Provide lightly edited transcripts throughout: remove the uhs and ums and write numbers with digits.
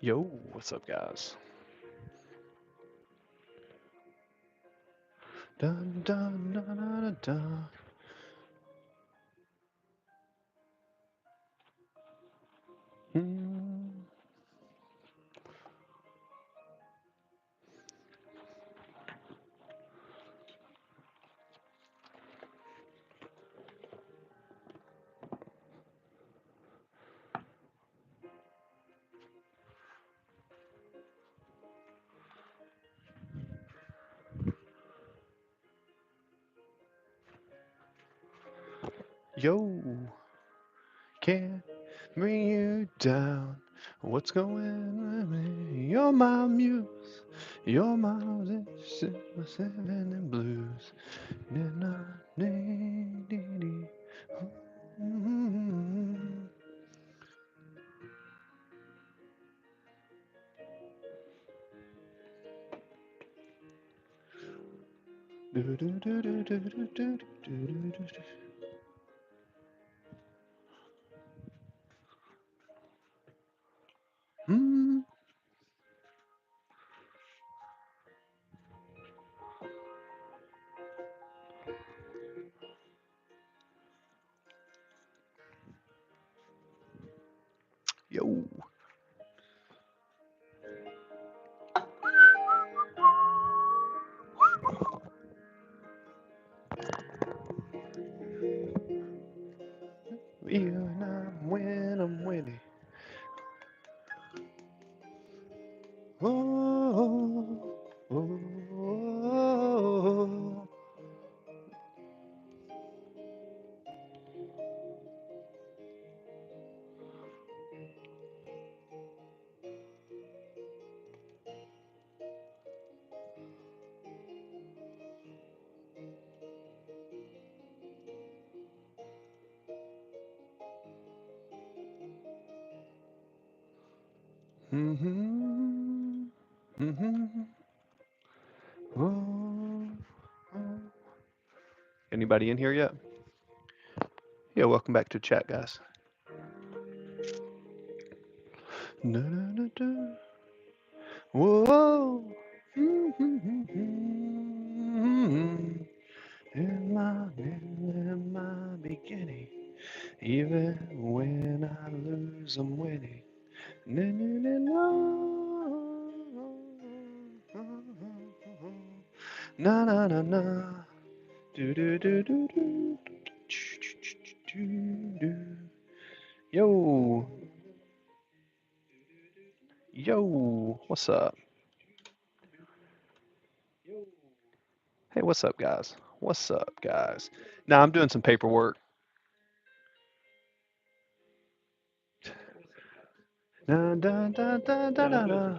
Yo, what's up, guys? Dun dun dun dun dun. Hmm. Yo, can't bring you down. What's going on with me? You're my muse. You're my seven blues. Hmm. Yo. Even I'm winning. Oh, oh, oh. Mm-hmm. Mm-hmm. Oh, oh. Anybody in here yet? Yeah, welcome back to chat, guys. No, no, no, no. Whoa. Mm-hmm. In my beginning, even when I lose, I'm winning. Na, na, na, na, na, na, na. Do, do, do, do, do. Do. Yo, yo, what's up? Hey, what's up, guys? What's up, guys? Now I'm doing some paperwork. Da, da, da, da, da, da, da.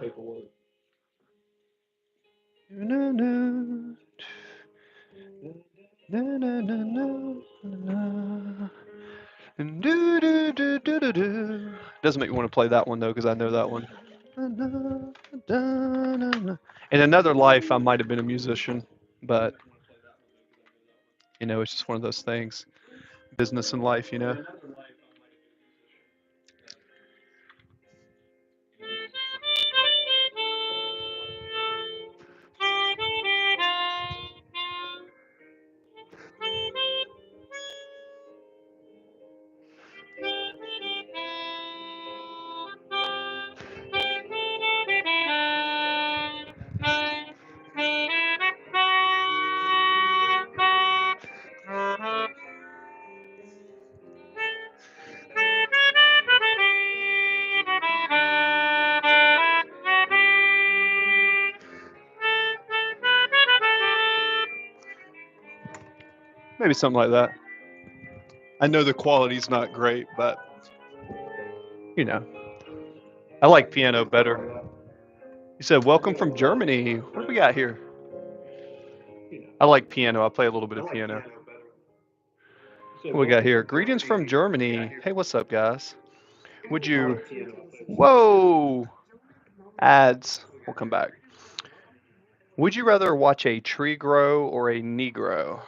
Na, na, na, na, na, na, na. Do, do, do, do, do, do. Doesn't make me want to play that one though, because I know that one. In another life, I might have been a musician, but it's just one of those things. Business and life. Maybe something like that. I know the quality's not great, but you know, I like piano better. You said welcome from Germany. What do we got here? I like piano. I play a little bit of piano. What we got here? Greetings from Germany. Hey, what's up, guys? Would you? Whoa! Ads. We'll come back. Would you rather watch a tree grow or a Negro?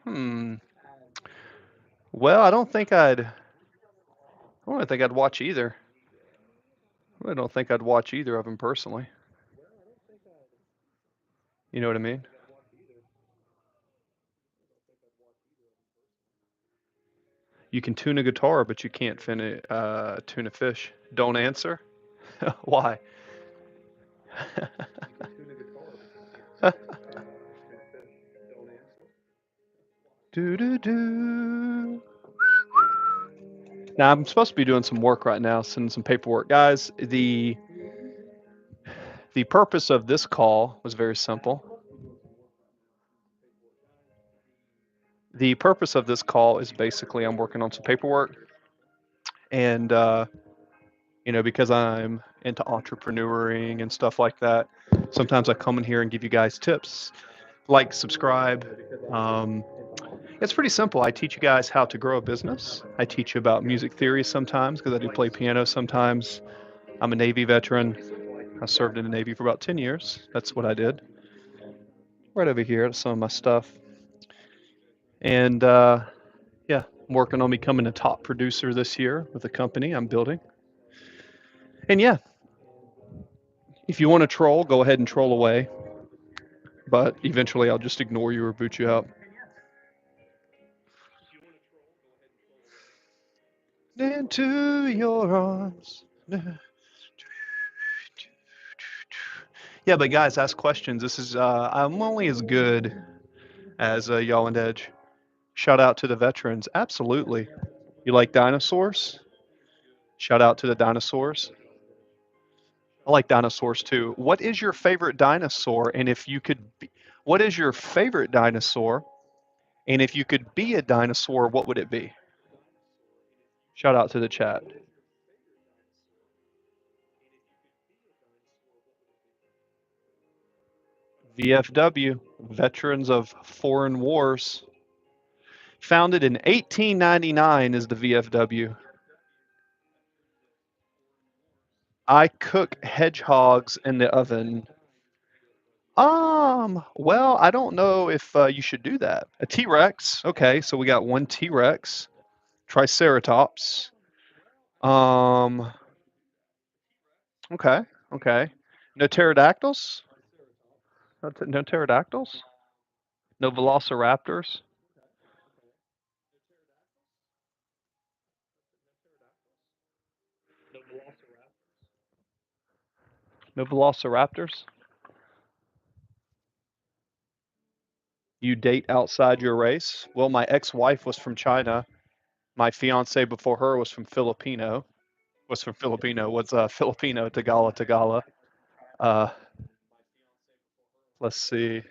Hmm. Well, I don't think I'd watch either. I don't think I'd watch either of them personally. You know what I mean? You can tune a guitar, but you can't tune a fish. Don't answer. Why? Do do do. Now I'm supposed to be doing some work right now, sending some paperwork, guys. The purpose of this call was very simple. The purpose of this call is basically I'm working on some paperwork, and because I'm into entrepreneuring and stuff like that, sometimes I come in here and give you guys tips, like, subscribe. Um, it's pretty simple. I teach you guys how to grow a business. I teach you about music theory sometimes because I do play piano sometimes. I'm a Navy veteran. I served in the Navy for about 10 years. That's what I did. Right over here, that's some of my stuff. And yeah, I'm working on becoming a top producer this year with a company I'm building. And yeah, if you want to troll, go ahead and troll away. But eventually I'll just ignore you or boot you out. Into your arms. Yeah, but guys, ask questions. This is I'm only as good as y'all and Edge. Shout out to the veterans. Absolutely. You like dinosaurs? Shout out to the dinosaurs. I like dinosaurs too. What is your favorite dinosaur? And if you could be, what is your favorite dinosaur? And if you could be a dinosaur, what would it be? Shout out to the chat. VFW, Veterans of Foreign Wars. Founded in 1899 is the VFW. I cook hedgehogs in the oven. Well, I don't know if you should do that. A T-Rex. Okay, so we got one T-Rex, Triceratops. Um, okay, okay. No pterodactyls? No pterodactyls? No velociraptors? No velociraptors? You date outside your race? Well, my ex-wife was from China. My fiance before her was from Filipino. Was from Filipino. Was Filipino, Tagala, Tagala. Uh, let's see.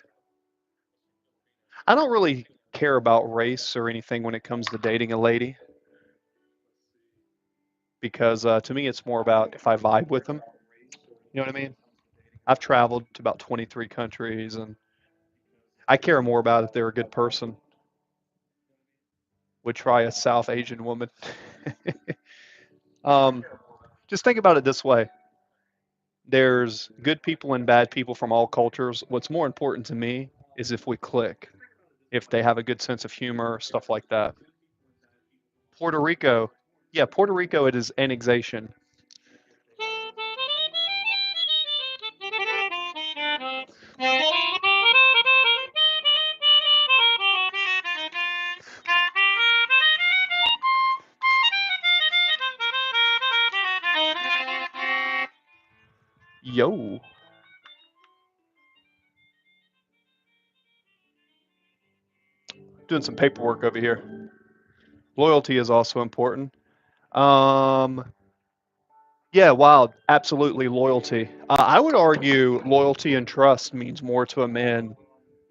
I don't really care about race or anything when it comes to dating a lady because to me it's more about if I vibe with them. You know what I mean? I've traveled to about 23 countries and I care more about if they're a good person. Would try a South Asian woman. um, just think about it this way. There's good people and bad people from all cultures. What's more important to me is if we click, if they have a good sense of humor, stuff like that. Puerto Rico, yeah, Puerto Rico, it is annexation. Yo, doing some paperwork over here. Loyalty is also important. Um, yeah, wow, absolutely loyalty. I would argue loyalty and trust means more to a man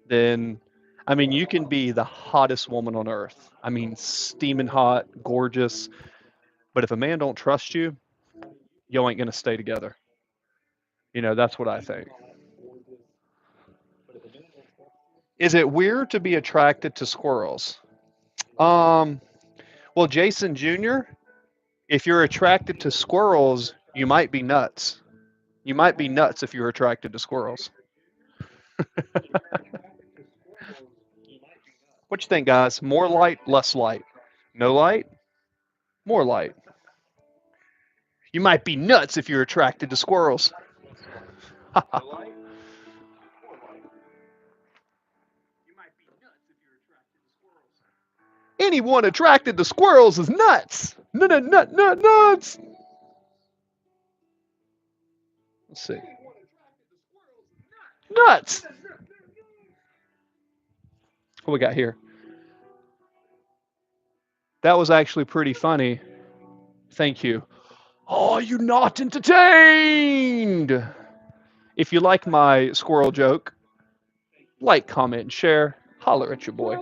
than, I mean, you can be the hottest woman on earth. I mean, steaming hot, gorgeous, but if a man don't trust you, you ain't gonna stay together. That's what I think. Is it weird to be attracted to squirrels? Um, well, Jason Jr., if you're attracted to squirrels, you might be nuts. You might be nuts if you're attracted to squirrels. What you think, guys? More light, less light? No light? More light. You might be nuts if you're attracted to squirrels. Anyone attracted to squirrels is nuts. Nuts. Let's see. Nuts. What we got here? That was actually pretty funny. Thank you. Are you not entertained? If you like my squirrel joke, like, comment, and share. Holler at your boy.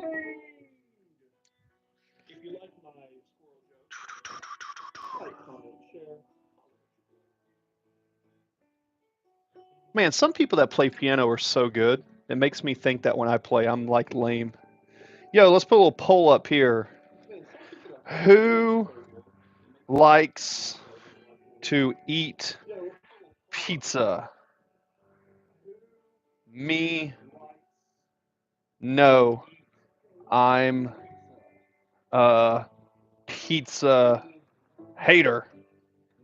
Man, some people that play piano are so good. It makes me think that when I play, I'm like lame. Yo, let's put a little poll up here. Who likes to eat pizza? Me? No. I'm a pizza hater.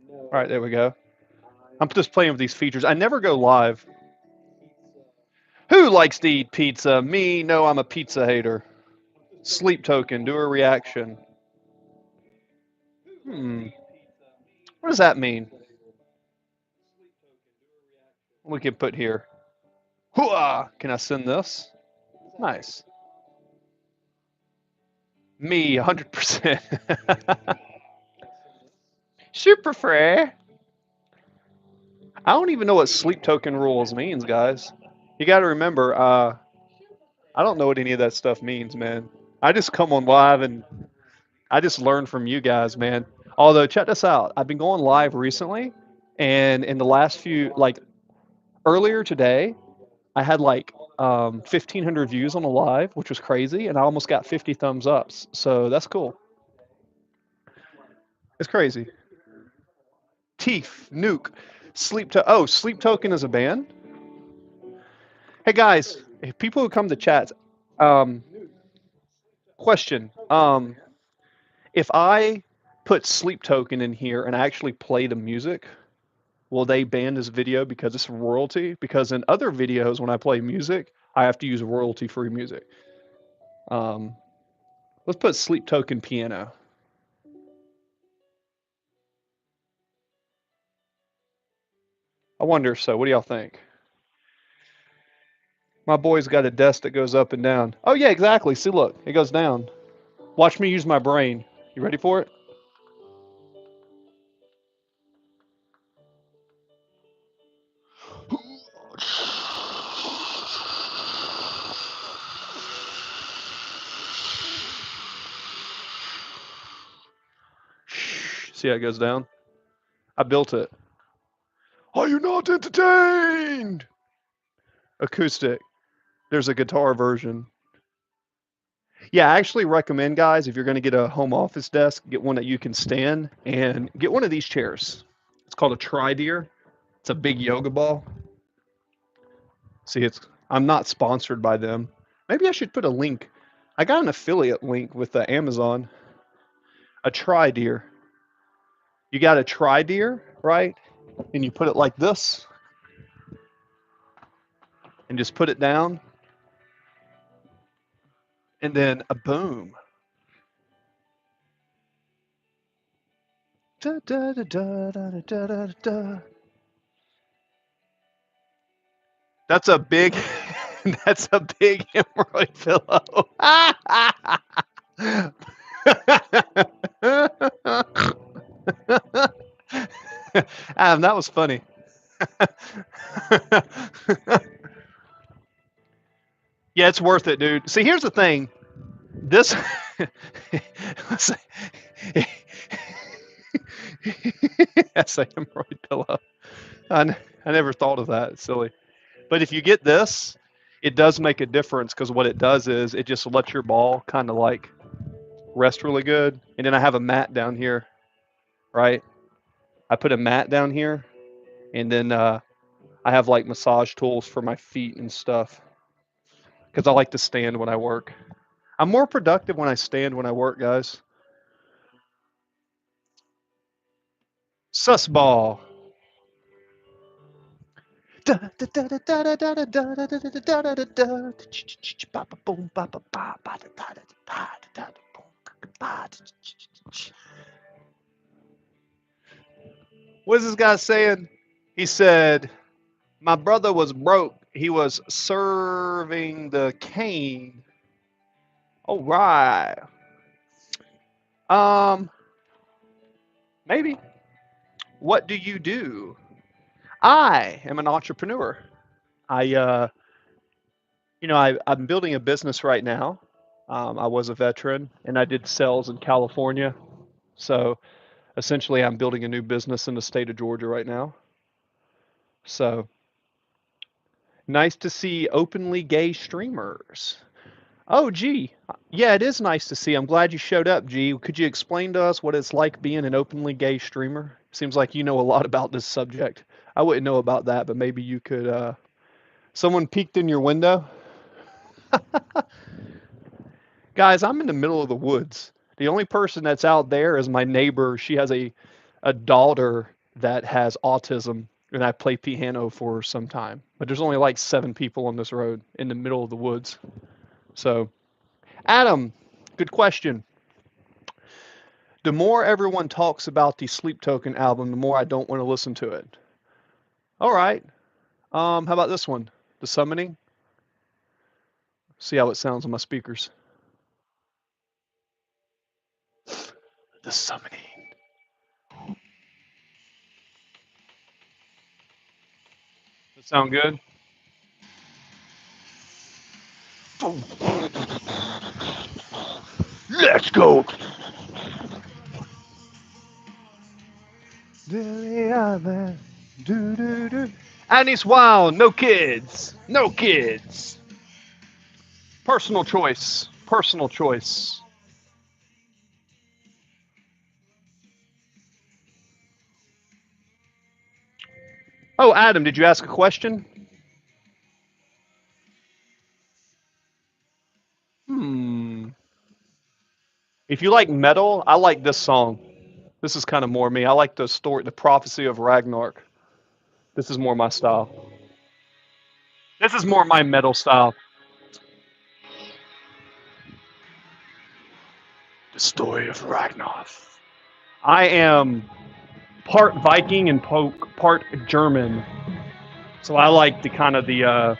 All right, there we go. I'm just playing with these features. I never go live. Who likes to eat pizza? Me? No, I'm a pizza hater. Sleep token, do a reaction. What does that mean? We can put here. Hooah! Can I send this? Nice. Me, 100%. Super free. I don't even know what sleep token rules means, guys. You got to remember, I don't know what any of that stuff means, man. I just come on live and I just learn from you guys, man. Although, check this out. I've been going live recently, and in the last few, like earlier today, I had like 1,500 views on a live, which was crazy, and I almost got 50 thumbs ups. So that's cool. It's crazy. Teeth, Nuke, Sleep Token is a band. Hey guys, if people who come to chats, um, question. If I put Sleep Token in here and actually play the music, will they ban this video because it's royalty? Because in other videos, when I play music, I have to use royalty-free music. Let's put Sleep Token piano. I wonder. So, what do y'all think? My boy's got a desk that goes up and down. Oh yeah, exactly. See, look, it goes down. Watch me use my brain. You ready for it? See how it goes down? I built it. Are you not entertained? Acoustic. There's a guitar version. Yeah, I actually recommend, guys, if you're going to get a home office desk, get one that you can stand and get one of these chairs. It's called a Trideer. It's a big yoga ball. See, I'm not sponsored by them. Maybe I should put a link. I got an affiliate link with Amazon. A Trideer. You got a Trideer, right? And you put it like this and just put it down. And then a boom. Da, da, da, da, da, da, da, da. That's a big that's a big hemorrhoid pillow. Adam, that was funny. Yeah, it's worth it, dude. See, here's the thing. This that's a hemorrhoid pillow. I never thought of that. It's silly. But if you get this, it does make a difference because what it does is it just lets your ball kind of like rest really good. And then I have a mat down here, right? I put a mat down here, and then I have like massage tools for my feet and stuff because I like to stand when I work. I'm more productive when I stand when I work, guys. Sussball. What is this guy saying? He said, "My brother was broke. He was serving the cane." All right. Um, maybe. What do you do? I am an entrepreneur. I'm building a business right now. I was a veteran and I did sales in California. So essentially, I'm building a new business in the state of Georgia right now. So nice to see openly gay streamers. Oh, gee. Yeah, it is nice to see. I'm glad you showed up, G. Could you explain to us what it's like being an openly gay streamer? Seems like you know a lot about this subject. I wouldn't know about that, but maybe you could. Someone peeked in your window? Guys, I'm in the middle of the woods. The only person that's out there is my neighbor. She has a daughter that has autism, and I play piano for her sometime. But there's only like 7 people on this road in the middle of the woods. So, Adam, good question. The more everyone talks about the Sleep Token album, the more I don't want to listen to it. All right. How about this one? The Summoning? See how it sounds on my speakers. The Summoning. Does that sound good? Let's go. Annie's wild. No kids. No kids. Personal choice. Personal choice. Oh, Adam, did you ask a question? Hmm. If you like metal, I like this song. This is kind of more me. I like the story, the prophecy of Ragnarok. This is more my style. This is more my metal style. The story of Ragnarok. I am part Viking and part German, so I like the kind of the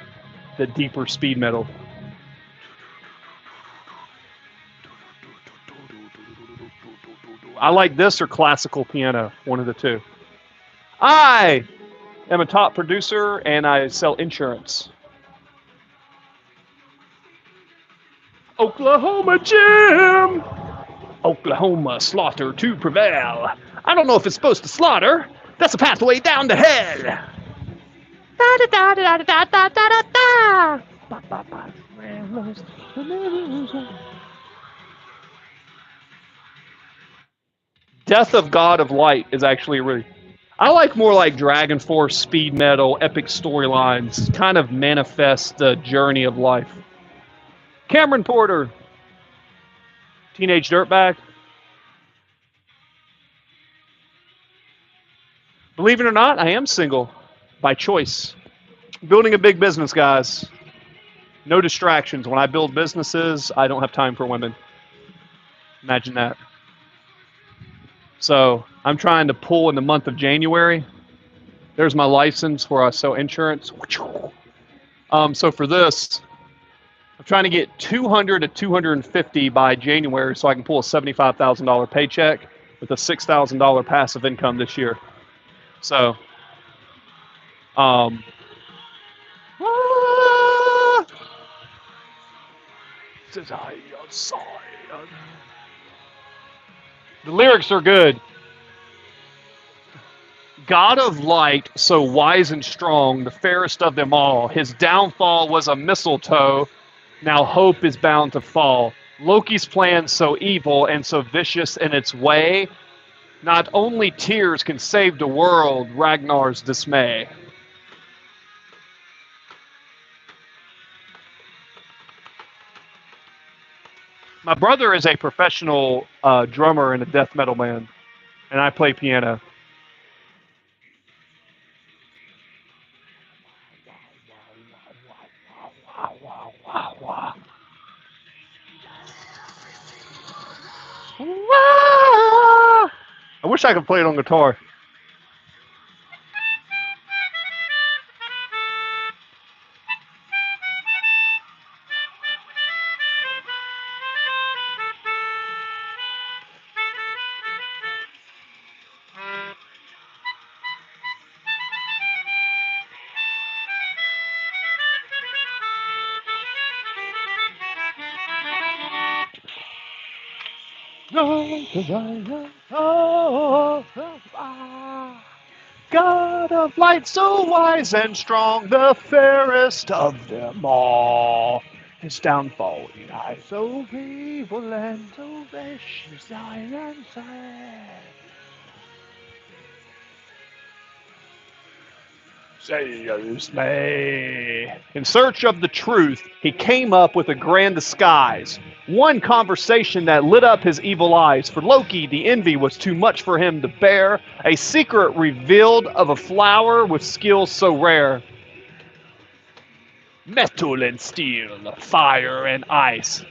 deeper speed metal. I like this or classical piano, one of the two. I am a top producer and I sell insurance. Oklahoma Jim! Oklahoma slaughter to prevail. I don't know if it's supposed to slaughter. That's a pathway down to hell. Death of God of Light is actually really. I like more like Dragon Force, speed metal, epic storylines, kind of manifest the journey of life. Cameron Porter, Teenage Dirtbag. Believe it or not, I am single by choice. Building a big business, guys. No distractions. When I build businesses, I don't have time for women. Imagine that. So I'm trying to pull in the month of January. There's my license where I sell insurance. So for this, I'm trying to get 200 to 250 by January so I can pull a $75,000 paycheck with a $6,000 passive income this year. So, the lyrics are good. God of light, so wise and strong, the fairest of them all. His downfall was a mistletoe. Now hope is bound to fall. Loki's plan so evil and so vicious in its way. Not only tears can save the world, Ragnar's dismay. My brother is a professional drummer in a death metal band, and I play piano. I wish I could play it on guitar. God of light, so wise and strong, the fairest of them all. His downfall he I so evil and so vicious, I am sad. Says me. In search of the truth, he came up with a grand disguise. One conversation that lit up his evil eyes. For Loki, the envy was too much for him to bear. A secret revealed of a flower with skills so rare. Metal and steel, fire and ice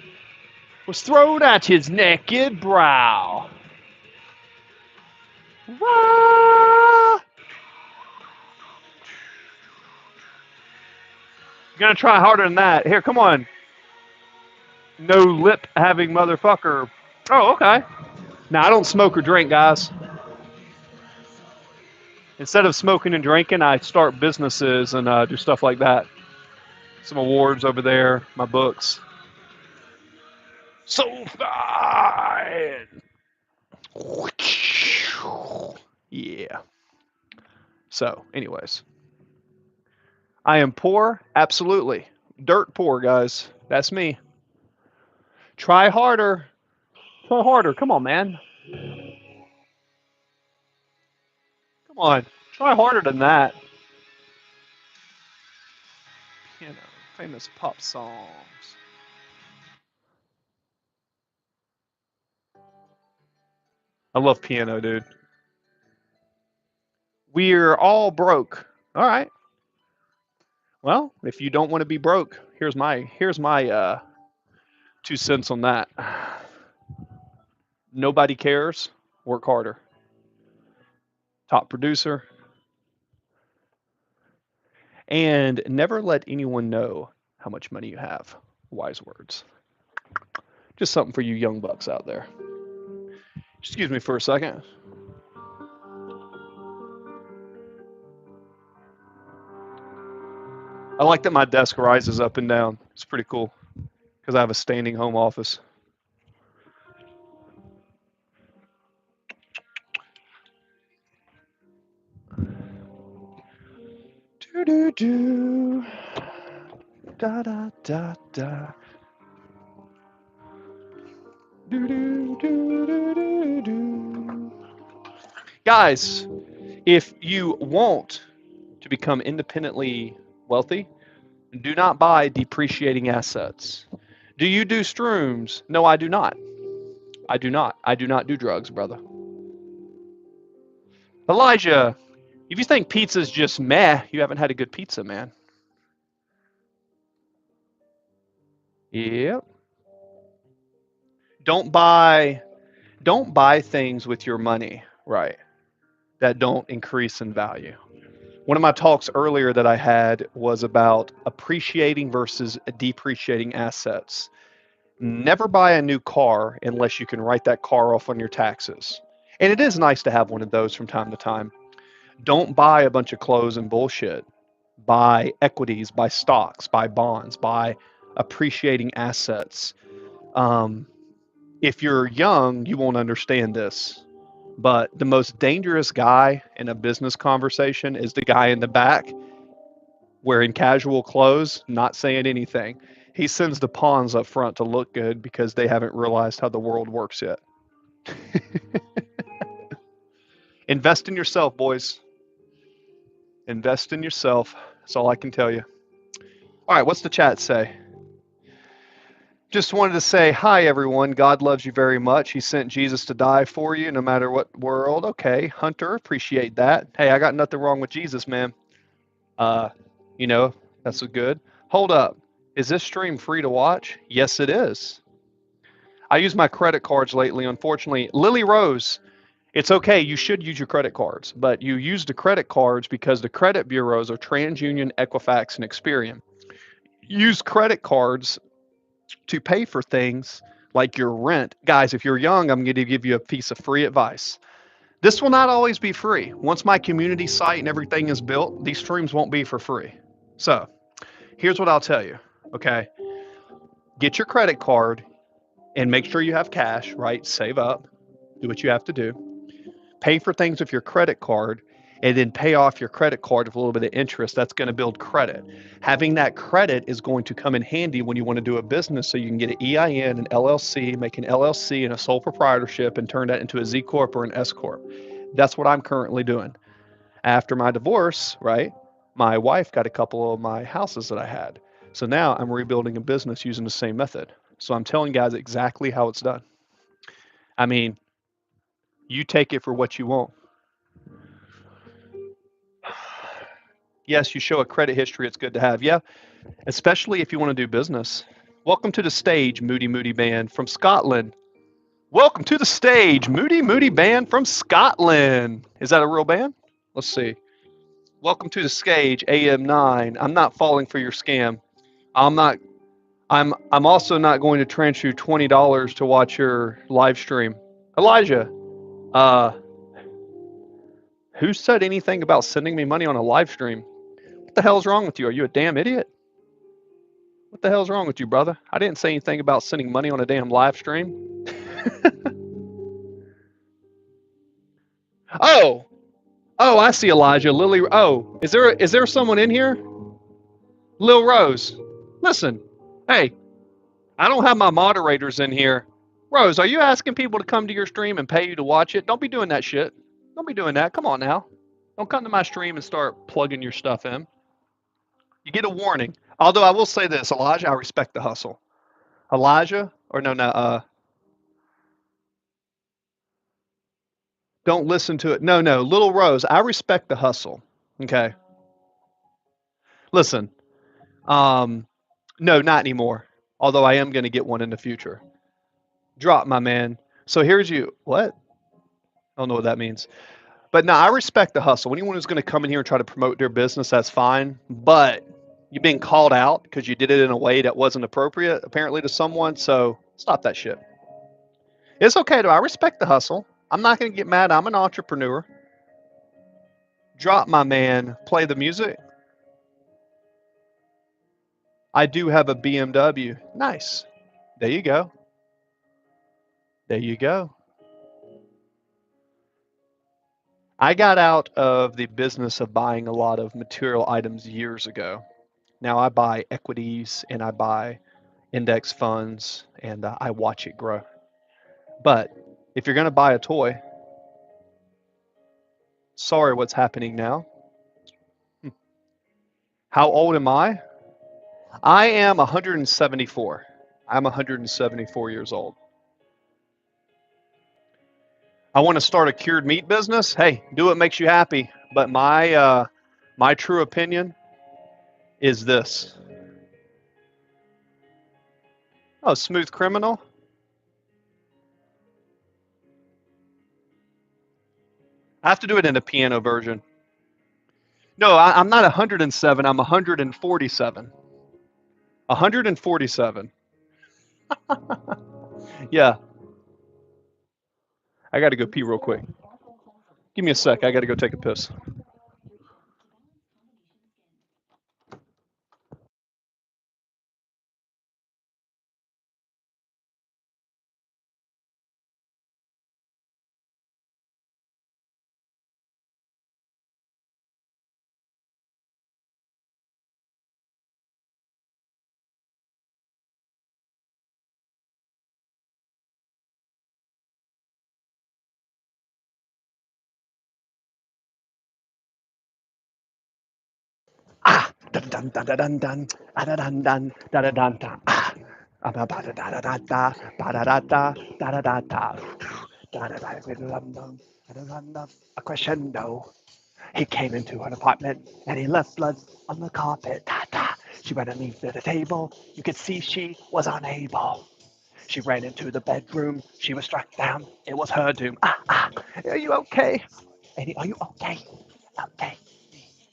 was thrown at his naked brow. Wah! Gonna try harder than that. Here, come on. No lip having motherfucker. Oh, okay. Now, I don't smoke or drink, guys. Instead of smoking and drinking, I start businesses and do stuff like that. Some awards over there, my books. So fine. Yeah. So, anyways. I am poor, absolutely. Dirt poor, guys. That's me. Try harder. Try harder. Come on, man. Come on. Try harder than that. You know, famous pop songs. I love piano, dude. We're all broke. All right. Well, if you don't want to be broke, here's my 2 cents on that. Nobody cares. Work harder. Top producer. And never let anyone know how much money you have. Wise words. Just something for you young bucks out there. Excuse me for a second. I like that my desk rises up and down. It's pretty cool because I have a standing home office. Do do do. Da da da da. Do do do do do do. Guys, if you want to become independently wealthy, do not buy depreciating assets. Do you do shrooms? No, I do not. I do not. I do not do drugs, brother. Elijah, if you think pizza's just meh, you haven't had a good pizza, man. Yep. Don't buy things with your money, right, that don't increase in value. One of my talks earlier that I had was about appreciating versus depreciating assets. Never buy a new car unless you can write that car off on your taxes. And it is nice to have one of those from time to time. Don't buy a bunch of clothes and bullshit. Buy equities, buy stocks, buy bonds, buy appreciating assets. Um, if you're young, you won't understand this. But the most dangerous guy in a business conversation is the guy in the back wearing casual clothes, not saying anything. He sends the pawns up front to look good because they haven't realized how the world works yet. Invest in yourself, boys. Invest in yourself. That's all I can tell you. All right, what's the chat say? Just wanted to say hi, everyone. God loves you very much. He sent Jesus to die for you no matter what world. Okay, Hunter, appreciate that. Hey, I got nothing wrong with Jesus, man. Uh, you know, that's good. Hold up. Is this stream free to watch? Yes, it is. I use my credit cards lately, unfortunately. Lily Rose, it's okay. You should use your credit cards, but you use the credit cards because the credit bureaus are TransUnion, Equifax, and Experian. Use credit cards to pay for things like your rent. Guys, if you're young, I'm going to give you a piece of free advice. This will not always be free. Once my community site and everything is built, these streams won't be for free. So here's what I'll tell you. Okay. Get your credit card and make sure you have cash, right? Save up, do what you have to do. Pay for things with your credit card and then pay off your credit card with a little bit of interest. That's going to build credit. Having that credit is going to come in handy when you want to do a business, so you can get an EIN, an LLC, make an LLC and a sole proprietorship and turn that into a Z Corp or an S Corp. That's what I'm currently doing. After my divorce, right, my wife got a couple of my houses that I had. So now I'm rebuilding a business using the same method. So I'm telling guys exactly how it's done. I mean, you take it for what you want. Yes, you show a credit history. It's good to have. Yeah, especially if you want to do business. Welcome to the stage, Moody Moody Band from Scotland. Welcome to the stage, Moody Moody Band from Scotland. Is that a real band? Let's see. Welcome to the stage, AM9. I'm not falling for your scam. I'm not. I'm also not going to transfer you $20 to watch your live stream. Elijah, uh, who said anything about sending me money on a live stream? What the hell's wrong with you? Are you a damn idiot? What the hell's wrong with you, brother? I didn't say anything about sending money on a damn live stream. Oh, oh, I see Elijah. Lily. Oh, is there someone in here? Lil Rose. Listen, hey, I don't have my moderators in here. Rose, are you asking people to come to your stream and pay you to watch it? Don't be doing that shit. Don't be doing that. Come on now. Don't come to my stream and start plugging your stuff in. You get a warning. Although I will say this, Elijah, I respect the hustle. Elijah, or no, no, don't listen to it. No, no, Little Rose, I respect the hustle. Okay. Listen, no, not anymore. Although I am going to get one in the future. Drop, my man. So here's you. What? I don't know what that means. But no, I respect the hustle. Anyone who's going to come in here and try to promote their business, that's fine. But you're being called out because you did it in a way that wasn't appropriate, apparently, to someone. So stop that shit. It's okay, though. I respect the hustle. I'm not going to get mad. I'm an entrepreneur. Drop, my man. Play the music. I do have a BMW. Nice. There you go. There you go. I got out of the business of buying a lot of material items years ago. Now I buy equities and I buy index funds and I watch it grow. But if you're going to buy a toy, sorry, what's happening now? How old am I? I am 174. I'm 174 years old. I want to start a cured meat business. Hey, do what makes you happy. But my true opinion is this. Oh, Smooth Criminal. I have to do it in a piano version. No, I'm not 107. I'm 147. 147. Yeah. I got to go pee real quick. Give me a sec. I got to go take a piss. Ah, dun dun dun dun dun dun, ah dun dun dun dun dun dun dun, ah, ah ba ba da da da da da, ba da da da da da da da, da da da dum dum, da da dum dum, a crescendo. He came into an apartment and he left blood on the carpet. Da da. She went and leaped at the table. You could see she was unable. She ran into the bedroom. She was struck down. It was her doom. Ah, ah. Are you okay? Eddie, are you okay? Okay.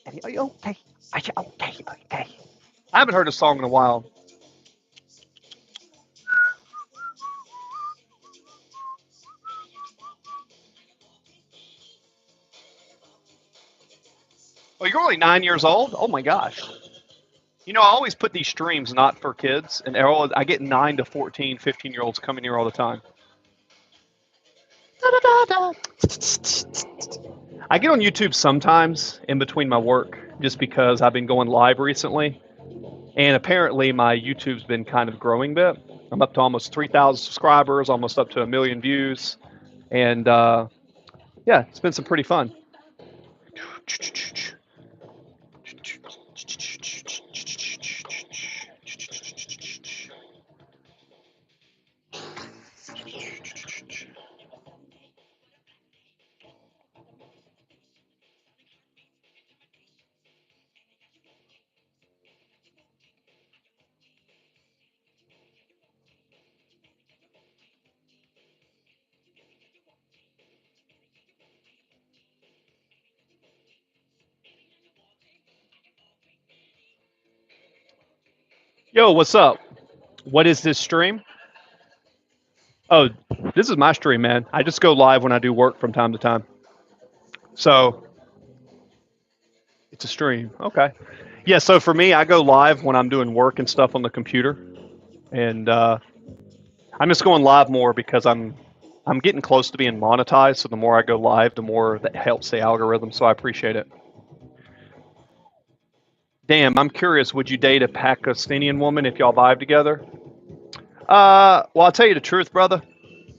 Eddie, are you okay? Are you okay? Okay. I haven't heard a song in a while. Oh, you're only 9 years old? Oh my gosh. You know, I always put these streams not for kids, and I get 9 to 14, 15-year-olds coming here all the time. I get on YouTube sometimes in between my work just because I've been going live recently. And apparently my YouTube's been kind of growing a bit. I'm up to almost 3,000 subscribers, almost up to 1 million views. And yeah, it's been some pretty fun. Yo, what's up? What is this stream? Oh, this is my stream, man. I just go live when I do work from time to time. So it's a stream. Okay. Yeah, so for me, I go live when I'm doing work and stuff on the computer. And I'm just going live more because I'm getting close to being monetized. So the more I go live, the more that helps the algorithm. So I appreciate it. Damn, I'm curious. Would you date a Pakistani woman if y'all vibe together? Well, I'll tell you the truth, brother.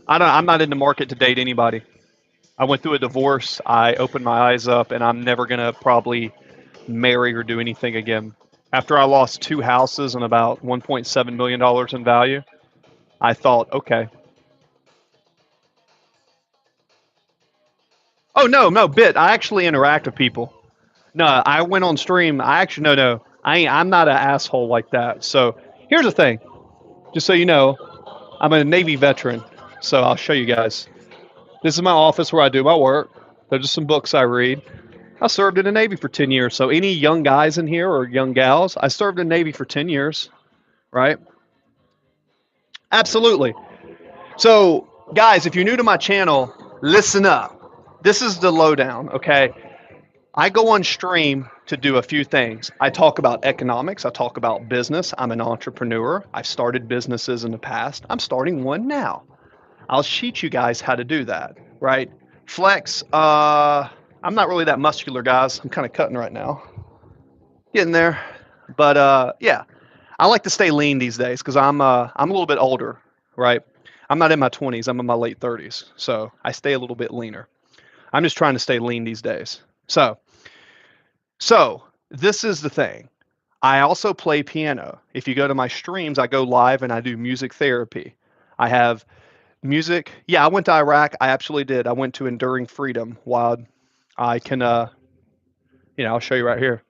I'm not in the market to date anybody. I went through a divorce. I opened my eyes up, and I'm never gonna probably marry or do anything again. After I lost 2 houses and about $1.7 million in value, I thought, okay. Oh no, no, bit. I actually interact with people. No, I went on stream. I actually no. I'm not an asshole like that. So here's the thing. Just so you know, I'm a Navy veteran. So I'll show you guys. This is my office where I do my work. There's just some books I read. I served in the Navy for 10 years. So any young guys in here or young gals, I served in the Navy for 10 years, right? Absolutely. So guys, if you're new to my channel, listen up. This is the lowdown, okay? I go on stream to do a few things. I talk about economics. I talk about business. I'm an entrepreneur. I've started businesses in the past. I'm starting one now. I'll teach you guys how to do that, right? Flex, I'm not really that muscular, guys. I'm kind of cutting right now. Getting there. But yeah, I like to stay lean these days because I'm a little bit older, right? I'm not in my 20s. I'm in my late 30s. So I stay a little bit leaner. I'm just trying to stay lean these days. So this is the thing. I also play piano. If you go to my streams, I go live and I do music therapy. I have music. Yeah, I went to Iraq. I absolutely did. I went to Enduring Freedom. While I can, I'll show you right here.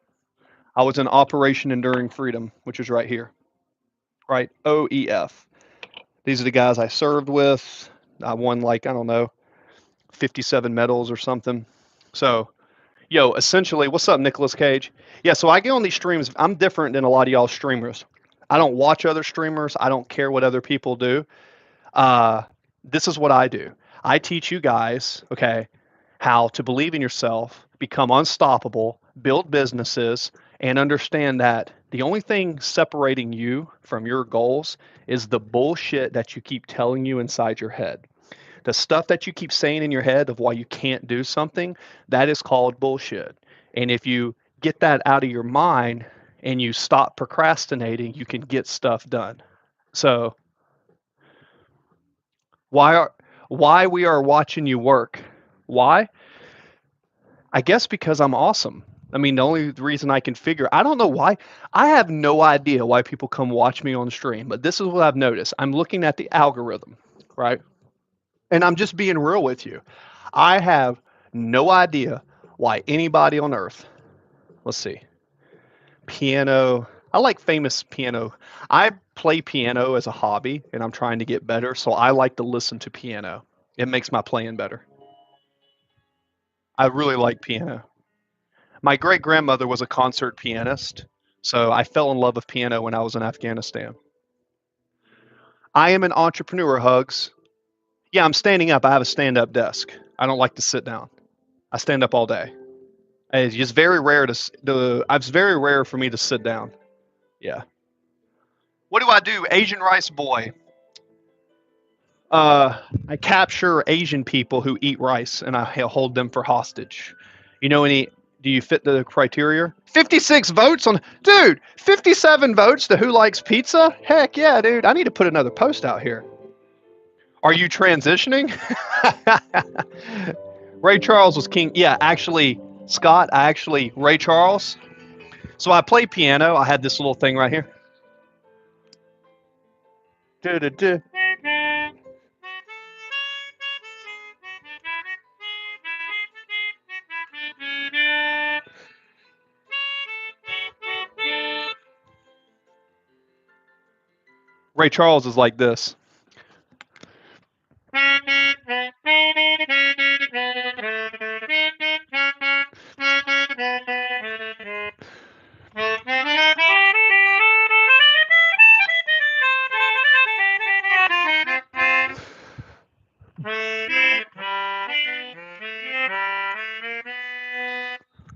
I was in Operation Enduring Freedom, which is right here, right? OEF. These are the guys I served with. I won like, I don't know, 57 medals or something. So, yo, essentially, what's up, Nicolas Cage? Yeah, so I get on these streams. I'm different than a lot of y'all streamers. I don't watch other streamers. I don't care what other people do. This is what I do. I teach you guys, okay, how to believe in yourself, become unstoppable, build businesses, and understand that the only thing separating you from your goals is the bullshit that you keep telling you inside your head. The stuff that you keep saying in your head of why you can't do something, that is called bullshit. And if you get that out of your mind and you stop procrastinating, you can get stuff done. So why we are watching you work? Why? I guess because I'm awesome. I mean, the only reason I can figure, I don't know why. I have no idea why people come watch me on stream, but this is what I've noticed. I'm looking at the algorithm, right? And I'm just being real with you. I have no idea why anybody on earth, let's see, piano, I like famous piano. I play piano as a hobby and I'm trying to get better, so I like to listen to piano. It makes my playing better. I really like piano. My great grandmother was a concert pianist, so I fell in love with piano when I was in Afghanistan. I am an entrepreneur, Hugs. Yeah, I'm standing up. I have a stand up desk. I don't like to sit down. I stand up all day. It's just very rare it's very rare for me to sit down. Yeah. What do I do? Asian rice boy. I capture Asian people who eat rice and I hold them for hostage. You know any? Do you fit the criteria? 56 votes on, dude. 57 votes to who likes pizza? Heck yeah, dude. I need to put another post out here. Are you transitioning? Ray Charles was king. Yeah, actually, Scott. Ray Charles. So I play piano. I had this little thing right here. Du-du-du. Ray Charles is like this.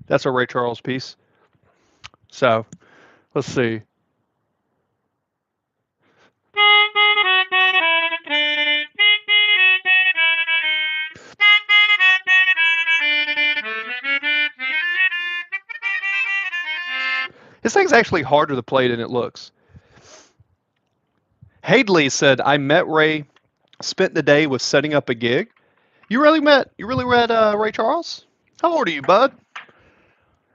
That's a Ray Charles piece. So let's see. This thing's actually harder to play than it looks. Hadley said, I met Ray, spent the day with setting up a gig. You really read Ray Charles? How old are you, bud?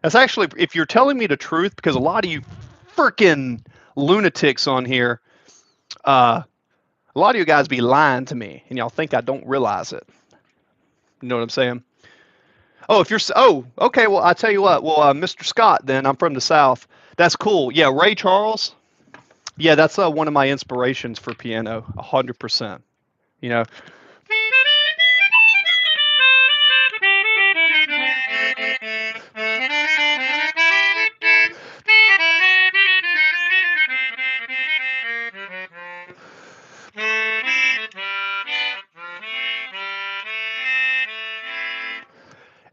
That's actually, if you're telling me the truth, because a lot of you freaking lunatics on here, a lot of you guys be lying to me, and y'all think I don't realize it. You know what I'm saying? Oh, okay. Well, I tell you what. Well, Mr. Scott, then I'm from the South. That's cool. Yeah, Ray Charles. Yeah, that's one of my inspirations for piano. 100%. You know.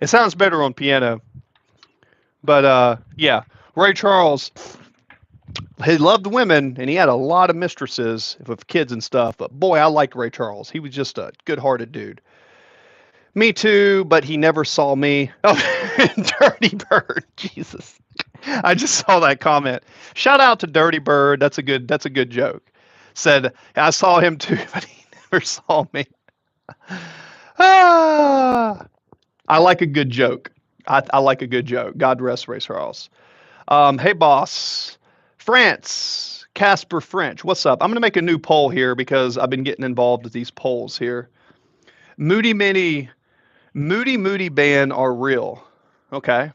It sounds better on piano. But yeah, Ray Charles, he loved women and he had a lot of mistresses with kids and stuff. But boy, I liked Ray Charles. He was just a good-hearted dude. Me too, but he never saw me. Oh, Dirty Bird, Jesus! I just saw that comment. Shout out to Dirty Bird. That's a good joke. Said I saw him too, but he never saw me. Ah, I like a good joke. I like a good joke. God rest Ray Charles. Hey, boss. France. Casper French. What's up? I'm going to make a new poll here because I've been getting involved with these polls here. Moody Moody Band are real. Okay.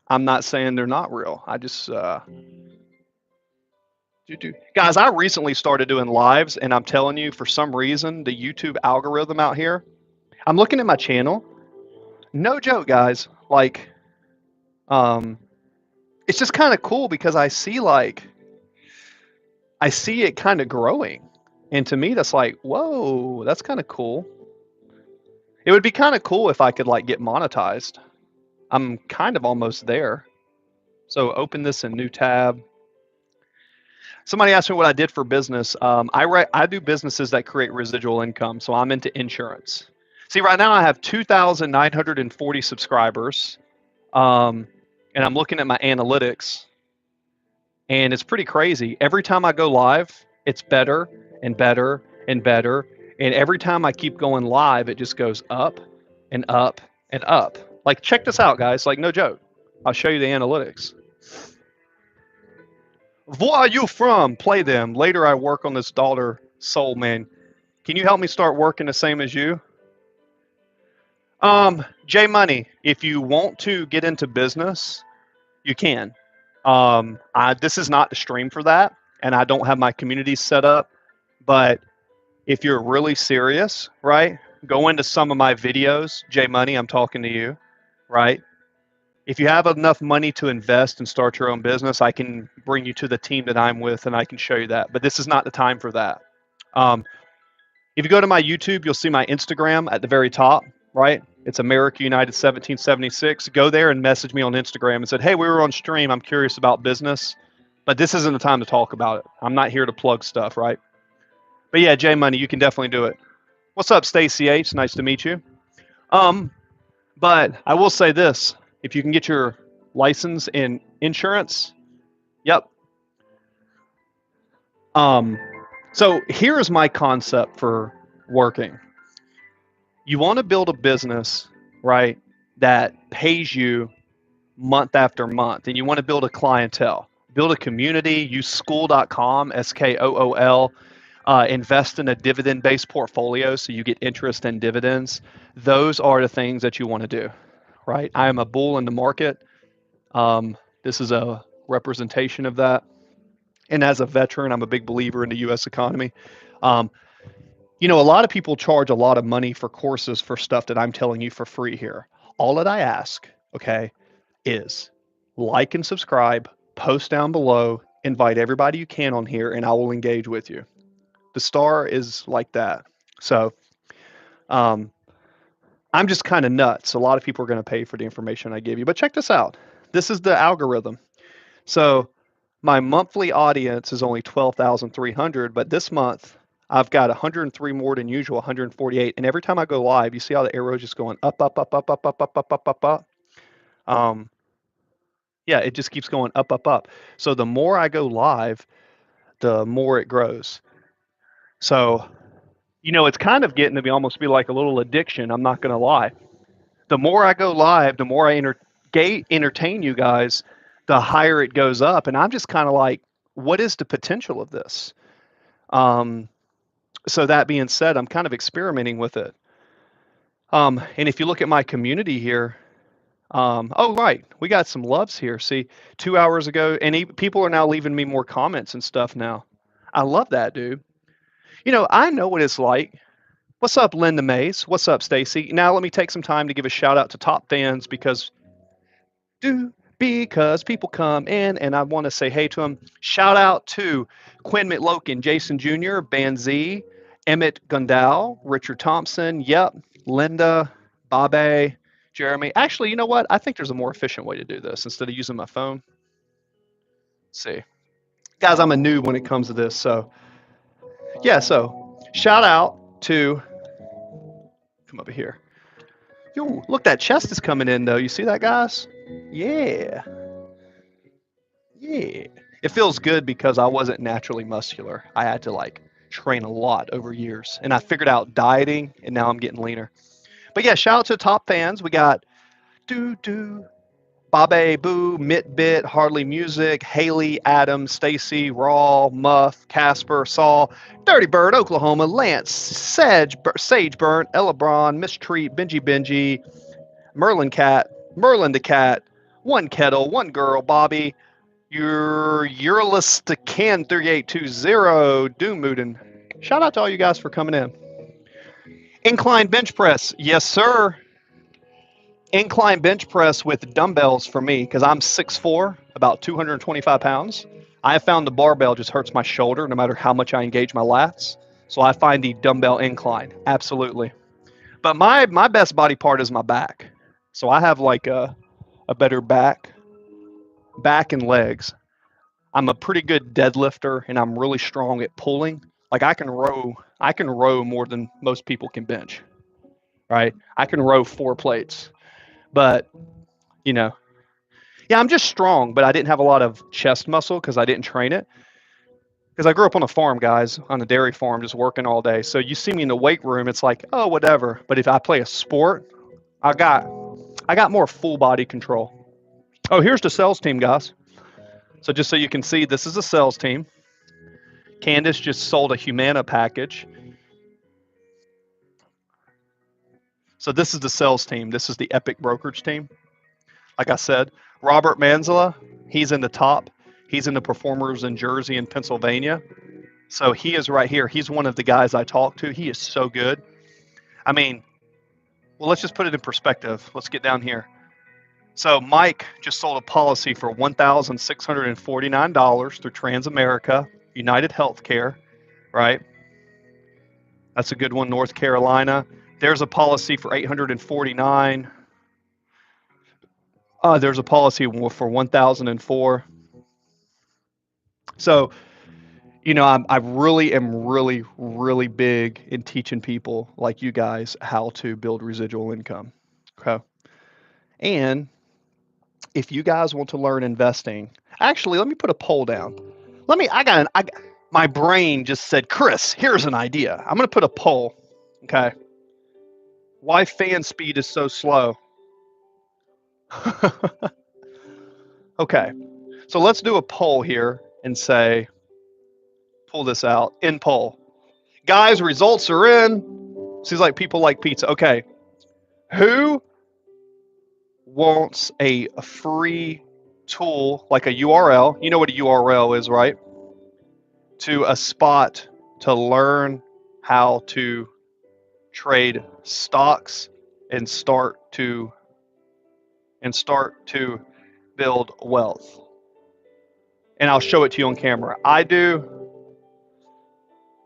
I'm not saying they're not real. I just, guys, I recently started doing lives, and I'm telling you, for some reason, the YouTube algorithm out here, I'm looking at my channel. No joke, guys. Like, um, it's just kind of cool because I see it kind of growing. And to me, that's like, whoa, that's kind of cool. It would be kind of cool if I could like get monetized. I'm kind of almost there. So open this in new tab. Somebody asked me what I did for business. I do businesses that create residual income. So I'm into insurance. See, right now I have 2,940 subscribers. And I'm looking at my analytics. And it's pretty crazy. Every time I go live, it's better and better and better. And every time I keep going live, it just goes up and up and up. Like, check this out, guys. Like, no joke. I'll show you the analytics. Where are you from? Play them. Later, I work on this daughter soul, man. Can you help me start working the same as you? J Money, if you want to get into business, you can. This is not the stream for that. and I don't have my community set up. But if you're really serious, right, go into some of my videos. J Money, I'm talking to you, right? If you have enough money to invest and start your own business, I can bring you to the team that I'm with and I can show you that. But this is not the time for that. Um, if you go to my YouTube, you'll see my Instagram at the very top, right? It's America United 1776. Go there and message me on Instagram and said, hey, we were on stream. I'm curious about business, but this isn't the time to talk about it. I'm not here to plug stuff, right? But yeah, J Money, you can definitely do it. What's up, Stacy H? Nice to meet you. But I will say this: if you can get your license in insurance, yep. So here's my concept for working. You want to build a business, right, that pays you month after month, and you want to build a clientele, build a community. Use Skool.com, SKOOL. Invest in a dividend-based portfolio so you get interest and dividends. Those are the things that you want to do, right? I am a bull in the market. This is a representation of that. And as a veteran, I'm a big believer in the U.S. economy. Um, a lot of people charge a lot of money for courses for stuff that I'm telling you for free here. All that I ask, okay, is like and subscribe, post down below, invite everybody you can on here, and I will engage with you. The star is like that. So I'm just kind of nuts. A lot of people are going to pay for the information I give you. But check this out. This is the algorithm. So my monthly audience is only 12,300, but this month I've got 103 more than usual, 148. And every time I go live, you see how the arrow is just going up, up, up, up, up, up, up, up, up, up, up. Yeah, it just keeps going up, up, up. So the more I go live, the more it grows. So, it's kind of getting to be almost be like a little addiction. I'm not going to lie. The more I go live, the more I entertain you guys, the higher it goes up. And I'm just kind of like, what is the potential of this? So that being said, I'm kind of experimenting with it. And if you look at my community here, oh, right, we got some loves here. See, 2 hours ago, and people are now leaving me more comments and stuff now. I love that, dude. I know what it's like. What's up, Linda Mays? What's up, Stacy? Now let me take some time to give a shout out to top fans because people come in and I want to say hey to them. Shout out to Quinn McLokin, Jason Jr., Banzee, Emmett Gundal, Richard Thompson, yep, Linda, Babe, Jeremy. Actually, you know what? I think there's a more efficient way to do this instead of using my phone. Let's see. Guys, I'm a noob when it comes to this. So, yeah, so shout out to, come over here. Yo, look, that chest is coming in, though. You see that, guys? Yeah. Yeah. It feels good because I wasn't naturally muscular. I had to, train a lot over years. And I figured out dieting, and now I'm getting leaner. But, yeah, shout out to top fans. We got Babe, Boo, Mitbit, Hardly Music, Haley, Adam, Stacy, Raw, Muff, Casper, Saul, Dirty Bird, Oklahoma, Lance, Sageburn, Elebron, Mistreat, Benji, Merlin the Cat, One Kettle, One Girl, Bobby, Urlis the Can 3820, Doom Mooden. Shout out to all you guys for coming in. Incline bench press, yes sir. Incline bench press with dumbbells for me because I'm 6'4", about 225 pounds. I have found the barbell just hurts my shoulder no matter how much I engage my lats. So I find the dumbbell incline, absolutely. But my best body part is my back. So I have a better back and legs. I'm a pretty good deadlifter and I'm really strong at pulling. I can row more than most people can bench. Right? I can row 4 plates. But, yeah, I'm just strong, but I didn't have a lot of chest muscle because I didn't train it. Because I grew up on a farm, guys, on a dairy farm, just working all day. So you see me in the weight room, it's like, oh, whatever. But if I play a sport, I got more full body control. Oh, here's the sales team, guys. So just so you can see, this is a sales team. Candace just sold a Humana package. So this is the sales team. This is the Epic brokerage team. Like I said, Robert Manzala, he's in the top. He's in the Performers in Jersey and Pennsylvania. So he is right here. He's one of the guys I talk to. He is so good. I mean, well, let's just put it in perspective. Let's get down here. So Mike just sold a policy for $1,649 through Transamerica, United Healthcare, right? That's a good one. North Carolina. There's a policy for 849. There's a policy for 1,004. So, I really am really big in teaching people like you guys how to build residual income. Okay. And if you guys want to learn investing, actually, let me put a poll down. My brain just said, Chris, here's an idea. I'm going to put a poll. Okay. Why fan speed is so slow? Okay. So let's do a poll here and say, pull this out, in poll. Guys, results are in. Seems like people like pizza. Okay. Who wants a free tool like a URL? You know what a URL is, right? To a spot to learn how to trade stocks and start to build wealth. And I'll show it to you on camera. I do.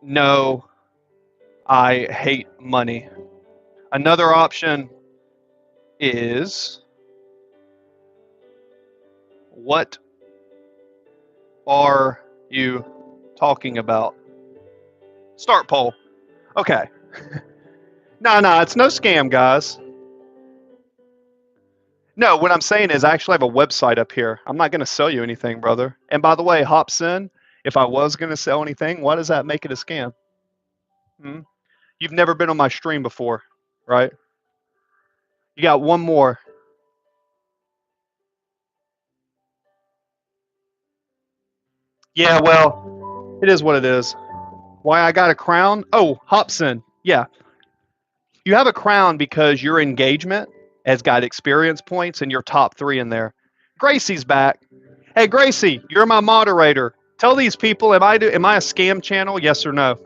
No, I hate money. Another option is, what are you talking about? Start poll. Okay. No, it's no scam, guys. No, what I'm saying is I actually have a website up here. I'm not going to sell you anything, brother. And by the way, Hopsin, if I was going to sell anything, why does that make it a scam? You've never been on my stream before, right? You got one more. Yeah, well, it is what it is. Why I got a crown? Oh, Hopsin. Yeah. You have a crown because your engagement has got experience points and your top 3 in there. Gracie's back. Hey, Gracie, you're my moderator. Tell these people, am I a scam channel? Yes or no?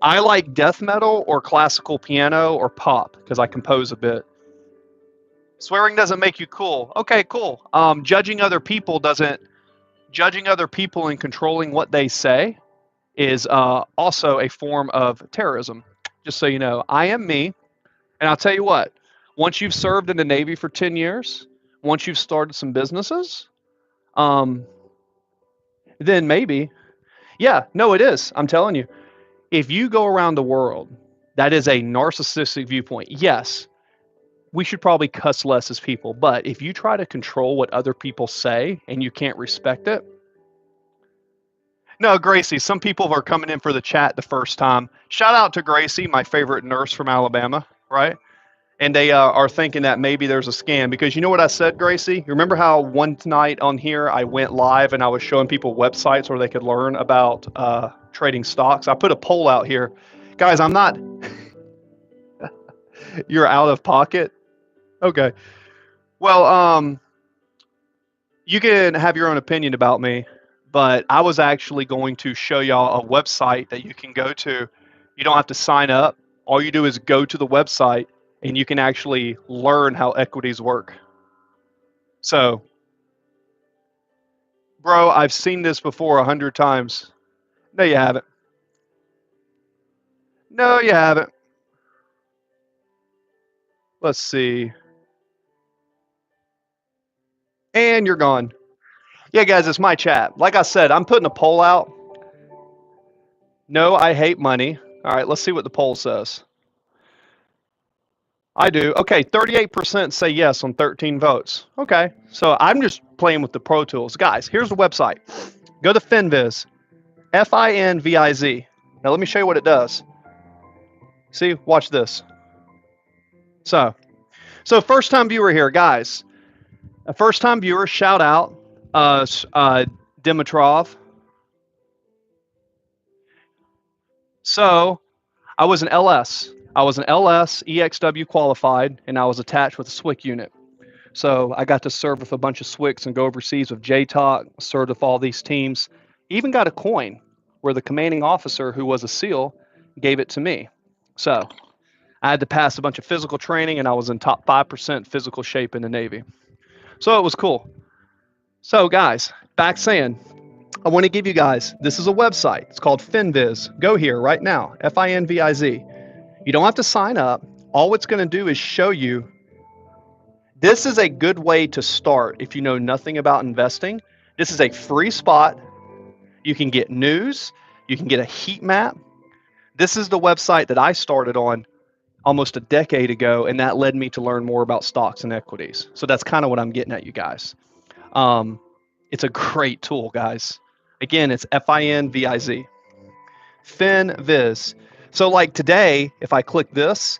I like death metal or classical piano or pop because I compose a bit. Swearing doesn't make you cool. Okay, cool. Judging other people and controlling what they say is also a form of terrorism. Just so you know, I am me. And I'll tell you what, once you've served in the Navy for 10 years, once you've started some businesses, then maybe. Yeah, no, it is. I'm telling you. If you go around the world, that is a narcissistic viewpoint. Yes, we should probably cuss less as people. But if you try to control what other people say and you can't respect it. No, Gracie, some people are coming in for the chat the first time. Shout out to Gracie, my favorite nurse from Alabama, right? And they are thinking that maybe there's a scam because you know what I said, Gracie? You remember how one night on here I went live and I was showing people websites where they could learn about trading stocks? I put a poll out here. Guys, I'm not... You're out of pocket? Okay. Well, you can have your own opinion about me, but I was actually going to show y'all a website that you can go to. You don't have to sign up. All you do is go to the website and you can actually learn how equities work. So, bro, I've seen this before 100 times. No, you haven't. No, you haven't. Let's see. And you're gone. Yeah, guys, it's my chat. Like I said, I'm putting a poll out. No, I hate money. All right, let's see what the poll says. I do. Okay, 38% say yes on 13 votes. Okay, so I'm just playing with the Pro Tools. Guys, here's the website. Go to Finviz, Finviz. Now let me show you what it does. See, watch this. So first time viewer here, guys. A first time viewer, shout out Dimitrov. So I was an LS. I was an LS EXW qualified, and I was attached with a SWIC unit. So I got to serve with a bunch of SWICs and go overseas with JTalk, served with all these teams. Even got a coin where the commanding officer, who was a SEAL, gave it to me. So I had to pass a bunch of physical training, and I was in top 5% physical shape in the Navy. So it was cool. So, guys, back saying, I want to give you guys, this is a website. It's called FinViz. Go here right now, FINVIZ. You don't have to sign up. All it's going to do is show you. This is a good way to start if you know nothing about investing. This is a free spot. You can get news. You can get a heat map. This is the website that I started on almost a decade ago, and that led me to learn more about stocks and equities. So that's kind of what I'm getting at, you guys. It's a great tool, guys. Again, it's FINVIZ. FinViz. So like today, if I click this,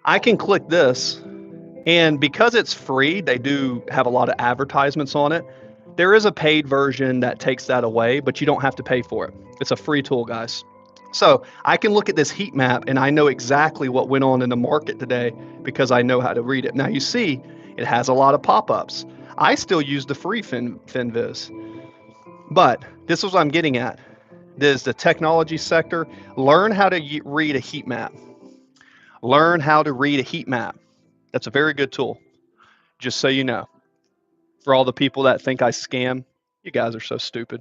I can click this, and because it's free, they do have a lot of advertisements on it. There is a paid version that takes that away, but you don't have to pay for it. It's a free tool, guys. So I can look at this heat map and I know exactly what went on in the market today because I know how to read it. Now you see, it has a lot of pop-ups. I still use the free FinViz. But this is what I'm getting at. This is the technology sector. Learn how to read a heat map. Learn how to read a heat map. That's a very good tool, just so you know. For all the people that think I scam, you guys are so stupid.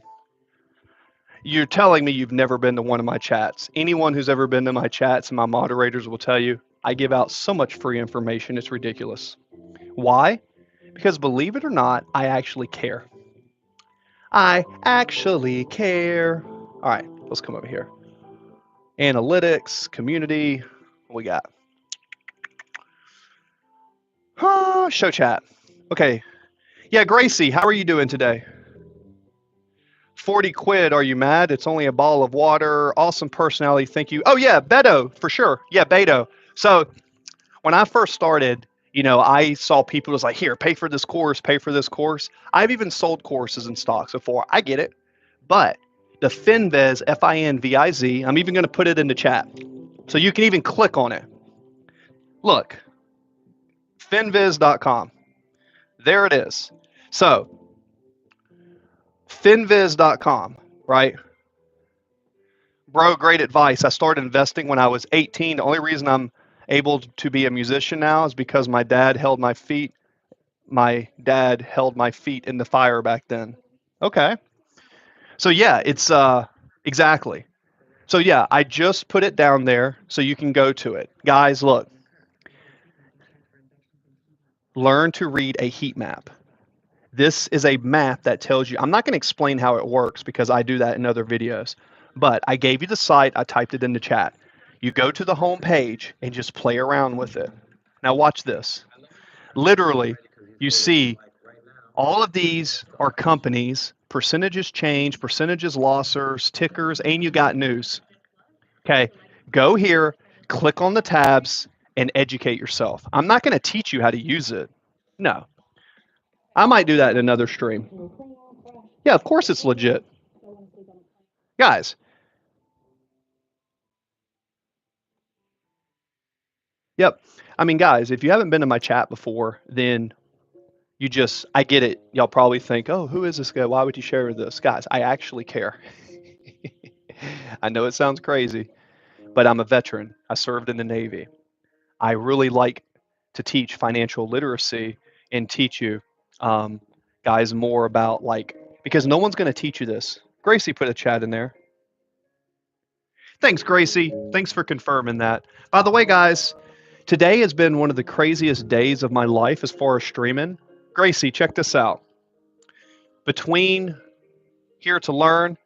You're telling me you've never been to one of my chats. Anyone who's ever been to my chats and my moderators will tell you I give out so much free information, it's ridiculous. Why? Because believe it or not, I actually care. I actually care. All right, let's come over here. Analytics, community, what we got? Show chat. Okay. Yeah, Gracie, how are you doing today? 40 quid, are you mad? It's only a bottle of water. Awesome personality, thank you. Oh yeah, Beto, for sure. Yeah, Beto. So when I first started, I saw people was like, here, pay for this course, pay for this course. I've even sold courses in stocks before. I get it. But the FinViz, FINVIZ, I'm even going to put it in the chat. So you can even click on it. Look, finviz.com. There it is. So finviz.com, right? Bro, great advice. I started investing when I was 18. The only reason I'm able to be a musician now is because my dad held my feet. My dad held my feet in the fire back then. Okay. So yeah, it's exactly. So yeah, I just put it down there so you can go to it. Guys, look. Learn to read a heat map. This is a map that tells you, I'm not going to explain how it works because I do that in other videos, but I gave you the site, I typed it in the chat. You go to the home page and just play around with it. Now watch this. Literally, you see all of these are companies, percentages change, percentages losses, tickers, and you got news. Okay, go here, click on the tabs, and educate yourself. I'm not going to teach you how to use it. No, I might do that in another stream. Yeah, of course it's legit. Guys. Yep. I mean, guys, if you haven't been to my chat before, then I get it. Y'all probably think, oh, who is this guy? Why would you share this? Guys, I actually care. I know it sounds crazy, but I'm a veteran. I served in the Navy. I really like to teach financial literacy and teach you guys more about because no one's going to teach you this. Gracie put a chat in there. Thanks, Gracie. Thanks for confirming that. By the way, guys, today has been one of the craziest days of my life as far as streaming. Gracie, check this out. Between here to learn.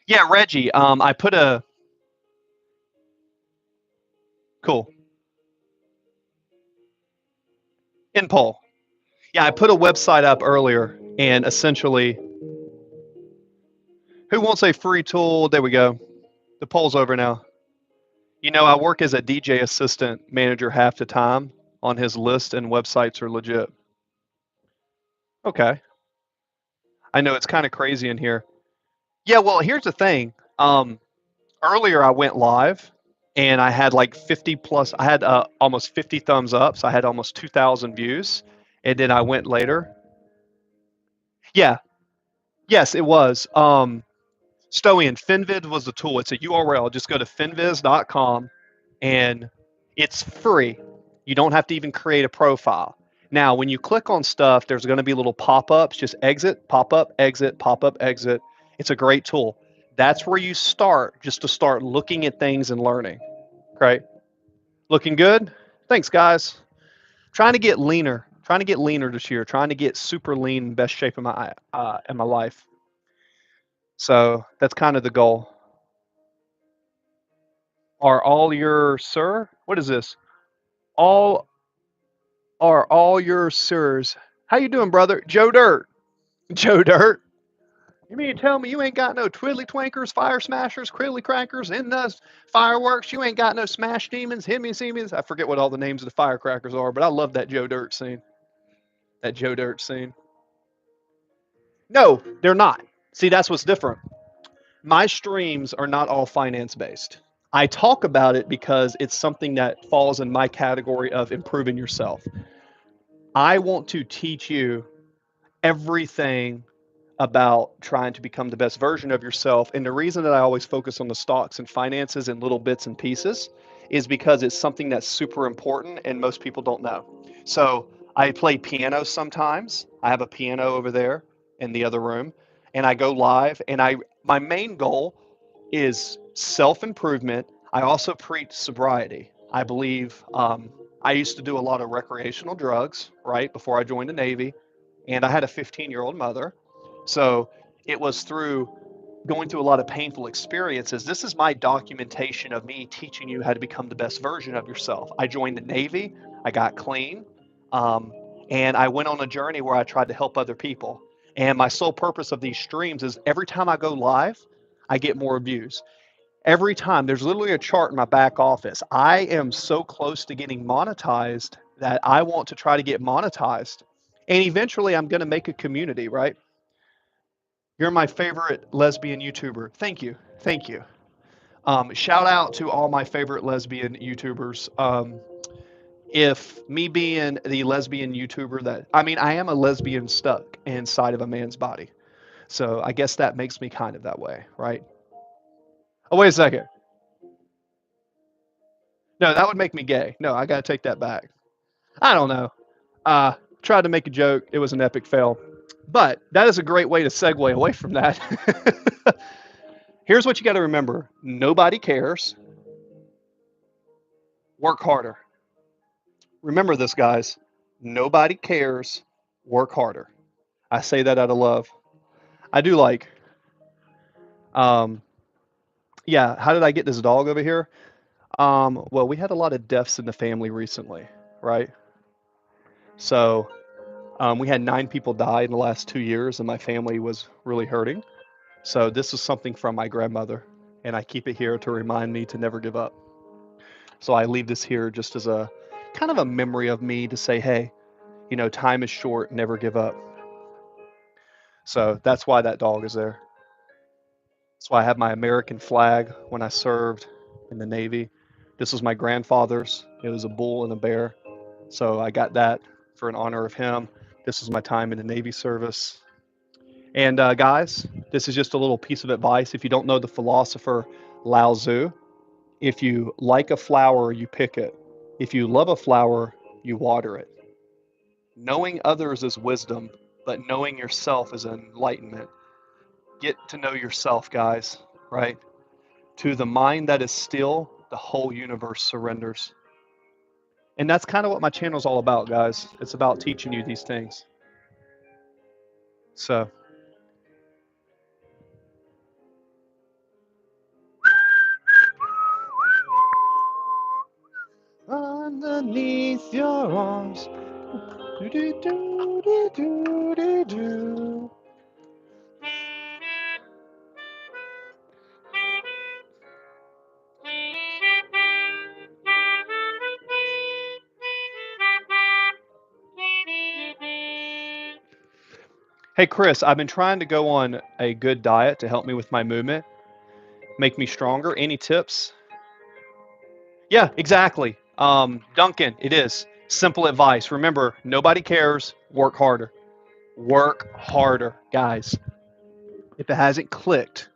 Yeah, Reggie, I put a... Cool. InPoll. Yeah, I put a website up earlier, and essentially... Who wants a free tool? There we go. The poll's over now. I work as a DJ assistant manager half the time on his list, and websites are legit. Okay. I know it's kind of crazy in here. Yeah, well, here's the thing. Earlier I went live and I had like 50 plus, I had almost 50 thumbs up. So I had almost 2,000 views. and then I went later. Yeah, yes, it was. Stoian, Finviz was the tool. It's a URL. Just go to finviz.com and it's free. You don't have to even create a profile. Now, when you click on stuff, there's going to be little pop ups. Just exit, pop up, exit, pop up, exit. It's a great tool. That's where you start just to start looking at things and learning. Right? Looking good? Thanks, guys. Trying to get leaner. Trying to get leaner this year. Trying to get super lean, best shape in my life. So that's kind of the goal. Are all your sir? What is this? All are all your sirs. How you doing, brother? Joe Dirt. Joe Dirt. You mean to tell me you ain't got no twiddly twinkers, fire smashers, criddly crackers, in the fireworks? You ain't got no smash demons, himmy semies? I forget what all the names of the firecrackers are, but I love that Joe Dirt scene. That Joe Dirt scene. No, they're not. See, that's what's different. My streams are not all finance based. I talk about it because it's something that falls in my category of improving yourself. I want to teach you everything about trying to become the best version of yourself. And the reason that I always focus on the stocks and finances and little bits and pieces is because it's something that's super important and most people don't know. So I play piano sometimes. I have a piano over there in the other room, and I go live. And my main goal is self improvement. I also preach sobriety. I believe I used to do a lot of recreational drugs, right, before I joined the Navy. And I had a 15-year-old mother. So it was through going through a lot of painful experiences. This is my documentation of me teaching you how to become the best version of yourself. I joined the Navy, I got clean, um, and I went on a journey where I tried to help other people. And my sole purpose of these streams is every time I go live, I get more views. Every time, there's literally a chart in my back office. I am so close to getting monetized that I want to try to get monetized. And eventually, I'm going to make a community, right? You're my favorite lesbian YouTuber. Thank you. Thank you. Shout out to all my favorite lesbian YouTubers. If me being the lesbian YouTuber that, I mean, I am a lesbian stuck inside of a man's body. So I guess that makes me kind of that way, right? Oh, wait a second. No, that would make me gay. No, I got to take that back. I don't know. Tried to make a joke. It was an epic fail. But that is a great way to segue away from that. Here's what you got to remember. Nobody cares. Work harder. Remember this, guys. Nobody cares. Work harder. I say that out of love. I do like, um, yeah, how did I get this dog over here? Well, we had a lot of deaths in the family recently, right? So we had 9 people die in the last 2 years, and my family was really hurting. So this is something from my grandmother, and I keep it here to remind me to never give up. So I leave this here just as a kind of a memory of me to say, hey, time is short, never give up. So that's why that dog is there. That's why I have my American flag when I served in the Navy. This was my grandfather's. It was a bull and a bear. So I got that for an honor of him. This is my time in the Navy service. And guys, this is just a little piece of advice. If you don't know the philosopher Lao Tzu, if you like a flower, you pick it. If you love a flower, you water it. Knowing others is wisdom, but knowing yourself is enlightenment. Get to know yourself, guys, right? To the mind that is still, the whole universe surrenders. And that's kind of what my channel is all about, guys. It's about teaching you these things. So, underneath your arms. Do, do, do, do, do, do, do. Hey, Chris, I've been trying to go on a good diet to help me with my movement, make me stronger. Any tips? Yeah, exactly. Duncan, it is. Simple advice. Remember, nobody cares. Work harder. Work harder, guys. If it hasn't clicked,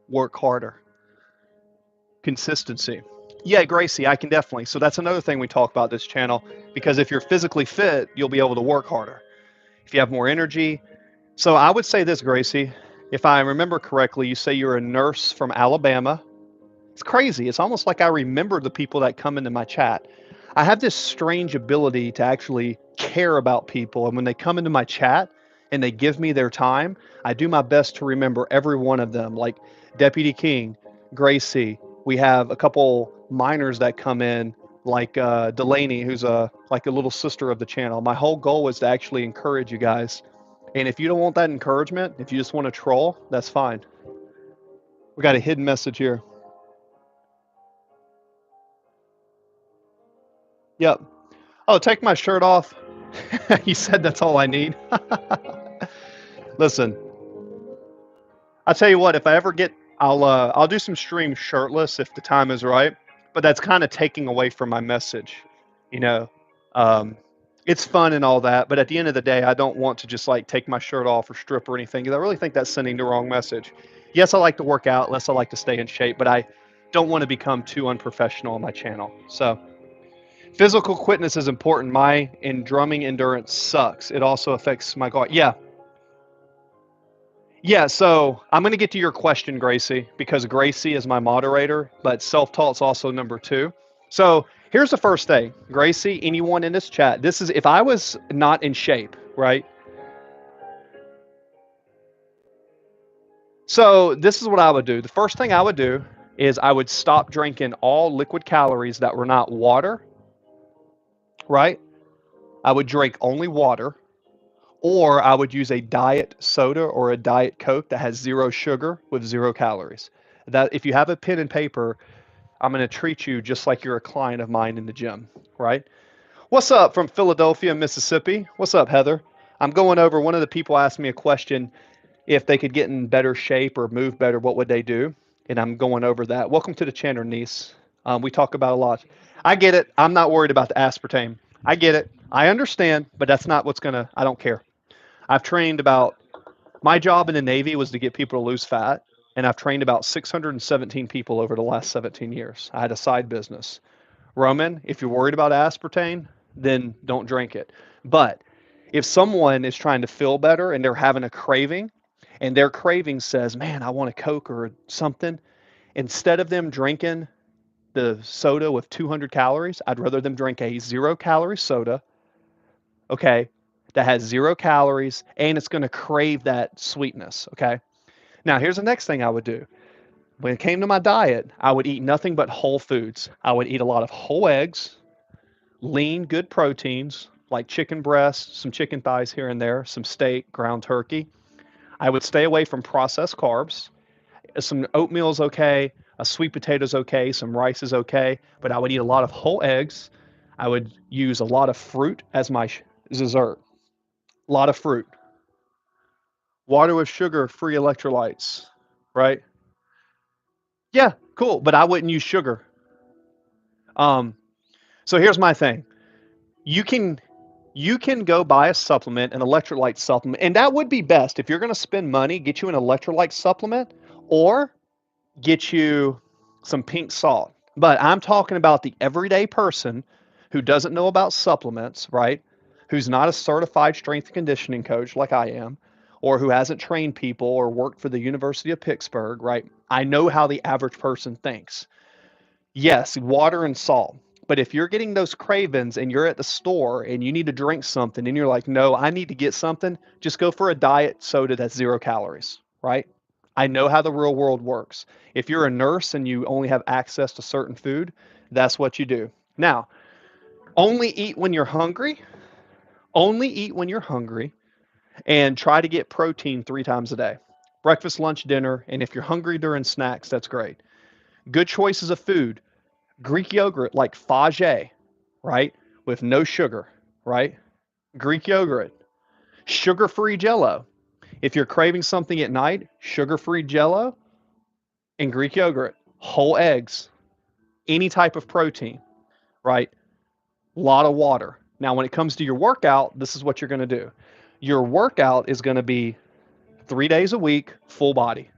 work harder. Consistency. Yeah, Gracie, I can definitely. So that's another thing we talk about this channel because if you're physically fit, you'll be able to work harder. If you have more energy. So I would say this, Gracie, if I remember correctly, you say you're a nurse from Alabama. It's crazy. It's almost like I remember the people that come into my chat. I have this strange ability to actually care about people. And when they come into my chat and they give me their time, I do my best to remember every one of them, like Deputy King, Gracie. We have a couple minors that come in, like Delaney, who's like a little sister of the channel. My whole goal is to actually encourage you guys. And if you don't want that encouragement, if you just want to troll, that's fine. We got a hidden message here. Yep. Oh, take my shirt off. You said that's all I need. Listen, I'll tell you what. If I ever get, I'll do some streams shirtless if the time is right. But that's kind of taking away from my message. You know, um, it's fun and all that, but at the end of the day, I don't want to just like take my shirt off or strip or anything because I really think that's sending the wrong message. Yes, I like to work out. Yes, I like to stay in shape, but I don't want to become too unprofessional on my channel. So. Physical fitness is important. My drumming endurance sucks. It also affects my guard. Yeah. Yeah. So I'm going to get to your question, Gracie, because Gracie is my moderator, but self-taught's also number two. So here's the first thing, Gracie, anyone in this chat, this is if I was not in shape, right? So this is what I would do. The first thing I would do is I would stop drinking all liquid calories that were not water, right? I would drink only water. Or I would use a diet soda or a diet Coke that has zero sugar with zero calories. That if you have a pen and paper, I'm going to treat you just like you're a client of mine in the gym, right? What's up from Philadelphia, Mississippi? What's up, Heather? I'm going over, one of the people asked me a question, if they could get in better shape or move better, what would they do? And I'm going over that. Welcome to the channel, niece. We talk about a lot. I get it. I'm not worried about the aspartame. I get it. I understand, but that's not what's going to, I don't care. I've trained about, my job in the Navy was to get people to lose fat, and I've trained about 617 people over the last 17 years. I had a side business. Roman, if you're worried about aspartame, then don't drink it. But if someone is trying to feel better and they're having a craving, and their craving says, man, I want a Coke or something, instead of them drinking the soda with 200 calories, I'd rather them drink a 0-calorie soda, okay, that has 0 calories, and it's going to crave that sweetness, okay? Now, here's the next thing I would do. When it came to my diet, I would eat nothing but whole foods. I would eat a lot of whole eggs, lean, good proteins, like chicken breasts, some chicken thighs here and there, some steak, ground turkey. I would stay away from processed carbs. Some oatmeal is okay, a sweet potato is okay, some rice is okay, but I would eat a lot of whole eggs. I would use a lot of fruit as my dessert. A lot of fruit. Water with sugar, free electrolytes, right? Yeah, cool, but I wouldn't use sugar. Um, so here's my thing. You can go buy a supplement, an electrolyte supplement, and that would be best. If you're going to spend money, get you an electrolyte supplement or get you some pink salt. But I'm talking about the everyday person who doesn't know about supplements, right? Who's not a certified strength and conditioning coach like I am, or who hasn't trained people or worked for the University of Pittsburgh, right? I know how the average person thinks. Yes, water and salt. But if you're getting those cravings and you're at the store and you need to drink something and you're like, no, I need to get something, just go for a diet soda that's 0 calories, right? I know how the real world works. If you're a nurse and you only have access to certain food, that's what you do. Now, only eat when you're hungry. Only eat when you're hungry and try to get protein 3 times a day. Breakfast, lunch, dinner, and if you're hungry during snacks, that's great. Good choices of food. Greek yogurt like Fage, right? With no sugar, right? Greek yogurt. Sugar-free Jello. If you're craving something at night, sugar-free Jello and Greek yogurt. Whole eggs. Any type of protein, right? a lot of water. Now, when it comes to your workout, this is what you're going to do. Your workout is going to be 3 days a week, full body,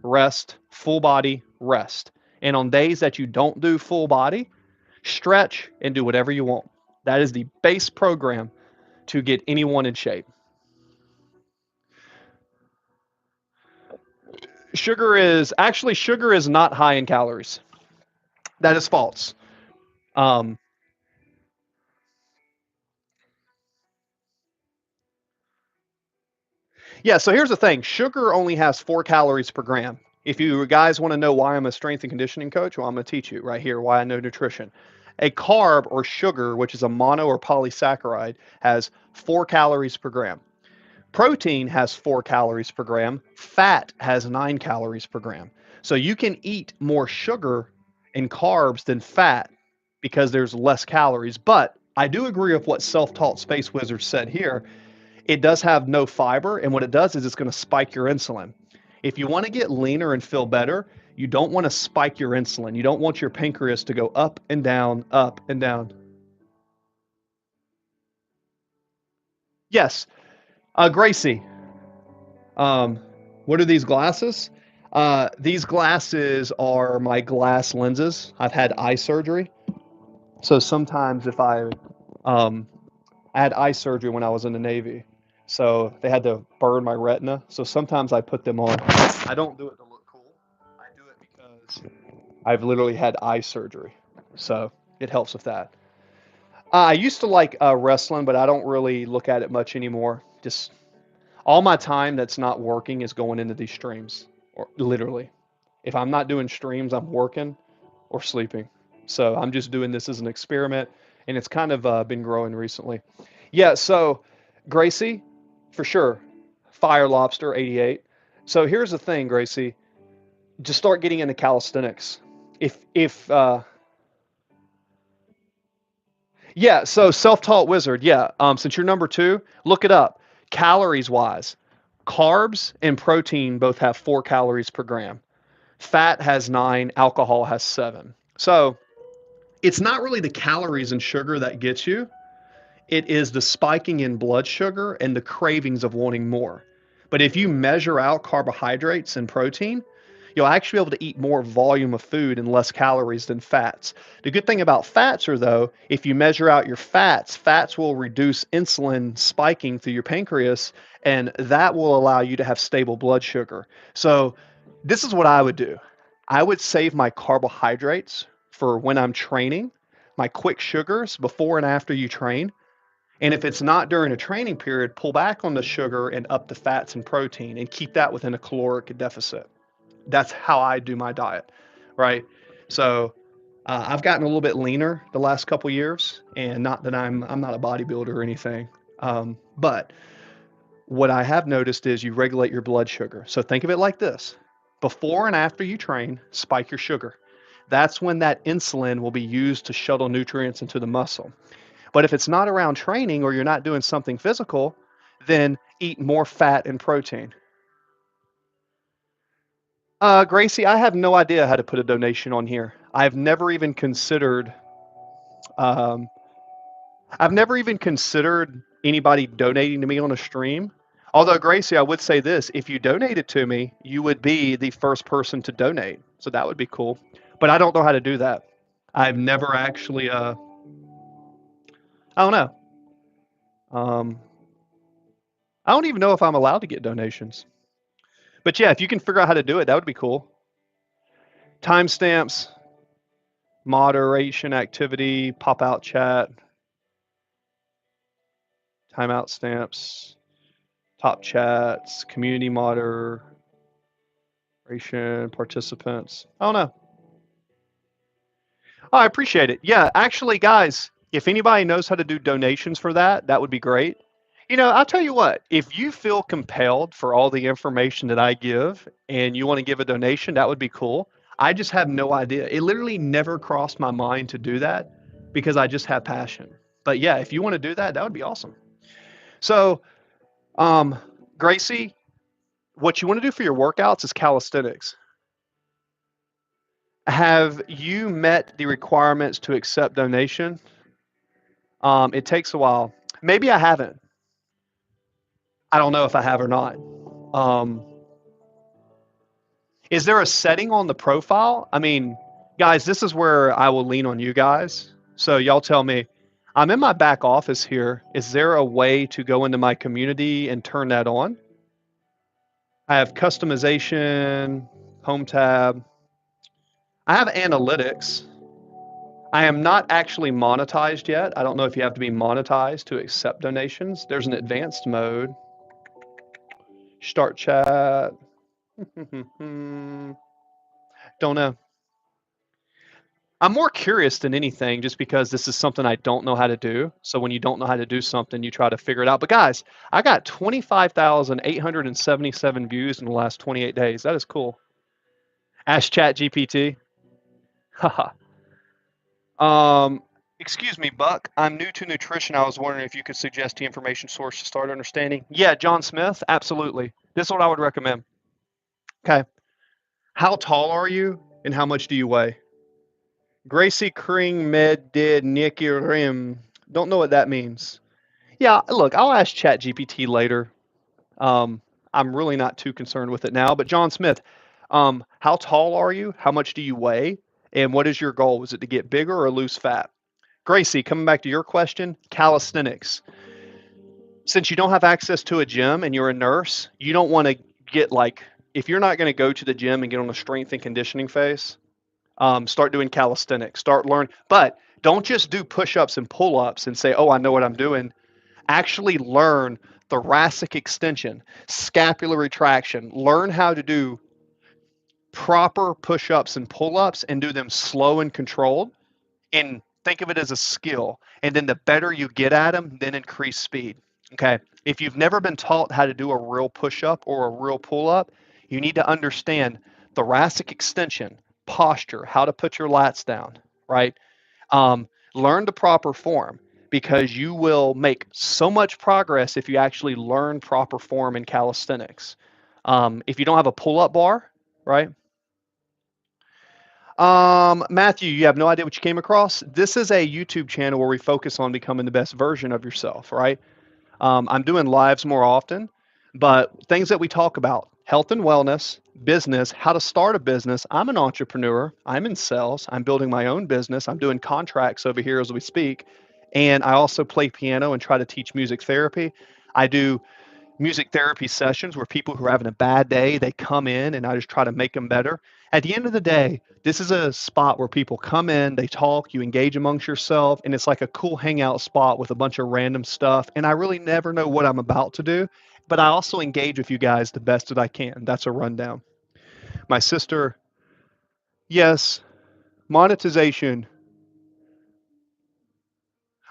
rest, full body, rest. And on days that you don't do full body, stretch and do whatever you want. That is the base program to get anyone in shape. Sugar is not high in calories. That is false. Um, yeah, so here's the thing. Sugar only has 4 calories per gram. If you guys want to know why I'm a strength and conditioning coach, well, I'm going to teach you right here why I know nutrition. A carb or sugar, which is a mono or polysaccharide, has 4 calories per gram. Protein has 4 calories per gram. Fat has 9 calories per gram. So you can eat more sugar and carbs than fat because there's less calories. But I do agree with what self taught space wizard said here. It does have no fiber. And what it does is it's going to spike your insulin. If you want to get leaner and feel better, you don't want to spike your insulin. You don't want your pancreas to go up and down, up and down. Yes, Gracie, Um, what are these glasses? These glasses are my glass lenses. I've had eye surgery, so sometimes if um, I had eye surgery when I was in the Navy, so they had to burn my retina. So sometimes I put them on. I don't do it to look cool. I do it because I've literally had eye surgery, so it helps with that. I used to like wrestling, but I don't really look at it much anymore. Just all my time that's not working is going into these streams, or literally. If I'm not doing streams, I'm working or sleeping. So I'm just doing this as an experiment, and it's kind of been growing recently. Yeah. So Gracie, for sure, Fire Lobster 88. So here's the thing, Gracie. Just start getting into calisthenics. If yeah, so self-taught wizard. Yeah. Since you're number two, look it up. Calories wise, carbs and protein both have 4 calories per gram. Fat has 9, alcohol has 7. So it's not really the calories and sugar that gets you. It is the spiking in blood sugar and the cravings of wanting more. But if you measure out carbohydrates and protein, you'll actually be able to eat more volume of food and less calories than fats. The good thing about fats are, though, if you measure out your fats, fats will reduce insulin spiking through your pancreas, and that will allow you to have stable blood sugar. So, this is what I would do. I would save my carbohydrates for when I'm training, my quick sugars before and after you train. And if it's not during a training period, pull back on the sugar and up the fats and protein and keep that within a caloric deficit. That's how I do my diet, right? So I've gotten a little bit leaner the last couple years, and not that I'm not a bodybuilder or anything, but what I have noticed is you regulate your blood sugar. So think of it like this: before and after you train, spike your sugar. That's when that insulin will be used to shuttle nutrients into the muscle. But if it's not around training or you're not doing something physical, then eat more fat and protein. Gracie, I have no idea how to put a donation on here. Um, I've never even considered anybody donating to me on a stream. Although, Gracie, I would say this: if you donated to me, you would be the first person to donate. So that would be cool. But I don't know how to do that. I've never actually, I don't know. Um, I don't even know if I'm allowed to get donations. But yeah, if you can figure out how to do it, that would be cool. Timestamps, moderation activity, pop out chat, timeout stamps, top chats, community moderation, participants. I don't know. Oh, I appreciate it. Yeah, actually, guys, if anybody knows how to do donations for that, that would be great. I'll tell you what, if you feel compelled for all the information that I give and you want to give a donation, that would be cool. I just have no idea. It literally never crossed my mind to do that because I just have passion. But yeah, if you want to do that, that would be awesome. So, um, Gracie, what you want to do for your workouts is calisthenics. Have you met the requirements to accept donation? It takes a while. Maybe I haven't. I don't know if I have or not. Um, is there a setting on the profile? I mean, guys, this is where I will lean on you guys. So y'all tell me. I'm in my back office here. Is there a way to go into my community and turn that on? I have customization, home tab. I have analytics. I am not actually monetized yet. I don't know if you have to be monetized to accept donations. There's an advanced mode. Start chat. Don't know. I'm more curious than anything just because this is something I don't know how to do. So when you don't know how to do something, you try to figure it out. But guys, I got 25,877 views in the last 28 days. That is cool. Ask Chat GPT. Haha. um, excuse me, Buck. I'm new to nutrition. I was wondering if you could suggest the information source to start understanding. Yeah, John Smith. Absolutely. This is what I would recommend. Okay. How tall are you and how much do you weigh? Gracie Kring Med did Nikki Rim. Don't know what that means. Yeah, look, I'll ask ChatGPT later. Um, I'm really not too concerned with it now. But John Smith, how tall are you? How much do you weigh? And what is your goal? Is it to get bigger or lose fat? Gracie, coming back to your question, calisthenics. Since you don't have access to a gym and you're a nurse, you don't want to get like, if you're not going to go to the gym and get on a strength and conditioning phase, start doing calisthenics, start learn. But don't just do push-ups and pull-ups and say, "Oh, I know what I'm doing." Actually learn thoracic extension, scapular retraction. Learn how to do proper push-ups and pull-ups and do them slow and controlled. And think of it as a skill. And then the better you get at them, then increase speed. Okay. If you've never been taught how to do a real push-up or a real pull-up, you need to understand thoracic extension, posture, how to put your lats down, right? Learn the proper form because you will make so much progress if you actually learn proper form in calisthenics. If you don't have a pull-up bar, right? Matthew, you have no idea what you came across. This is a YouTube channel where we focus on becoming the best version of yourself, right? I'm doing lives more often, but things that we talk about health and wellness, business, how to start a business. I'm an entrepreneur. I'm in sales. I'm building my own business. I'm doing contracts over here as we speak. And I also play piano and try to teach music therapy. I do music therapy sessions where people who are having a bad day, they come in and I just try to make them better. At the end of the day, this is a spot where people come in, they talk, you engage amongst yourself, and it's like a cool hangout spot with a bunch of random stuff. And I really never know what I'm about to do, but I also engage with you guys the best that I can. That's a rundown. My sister, yes, monetization.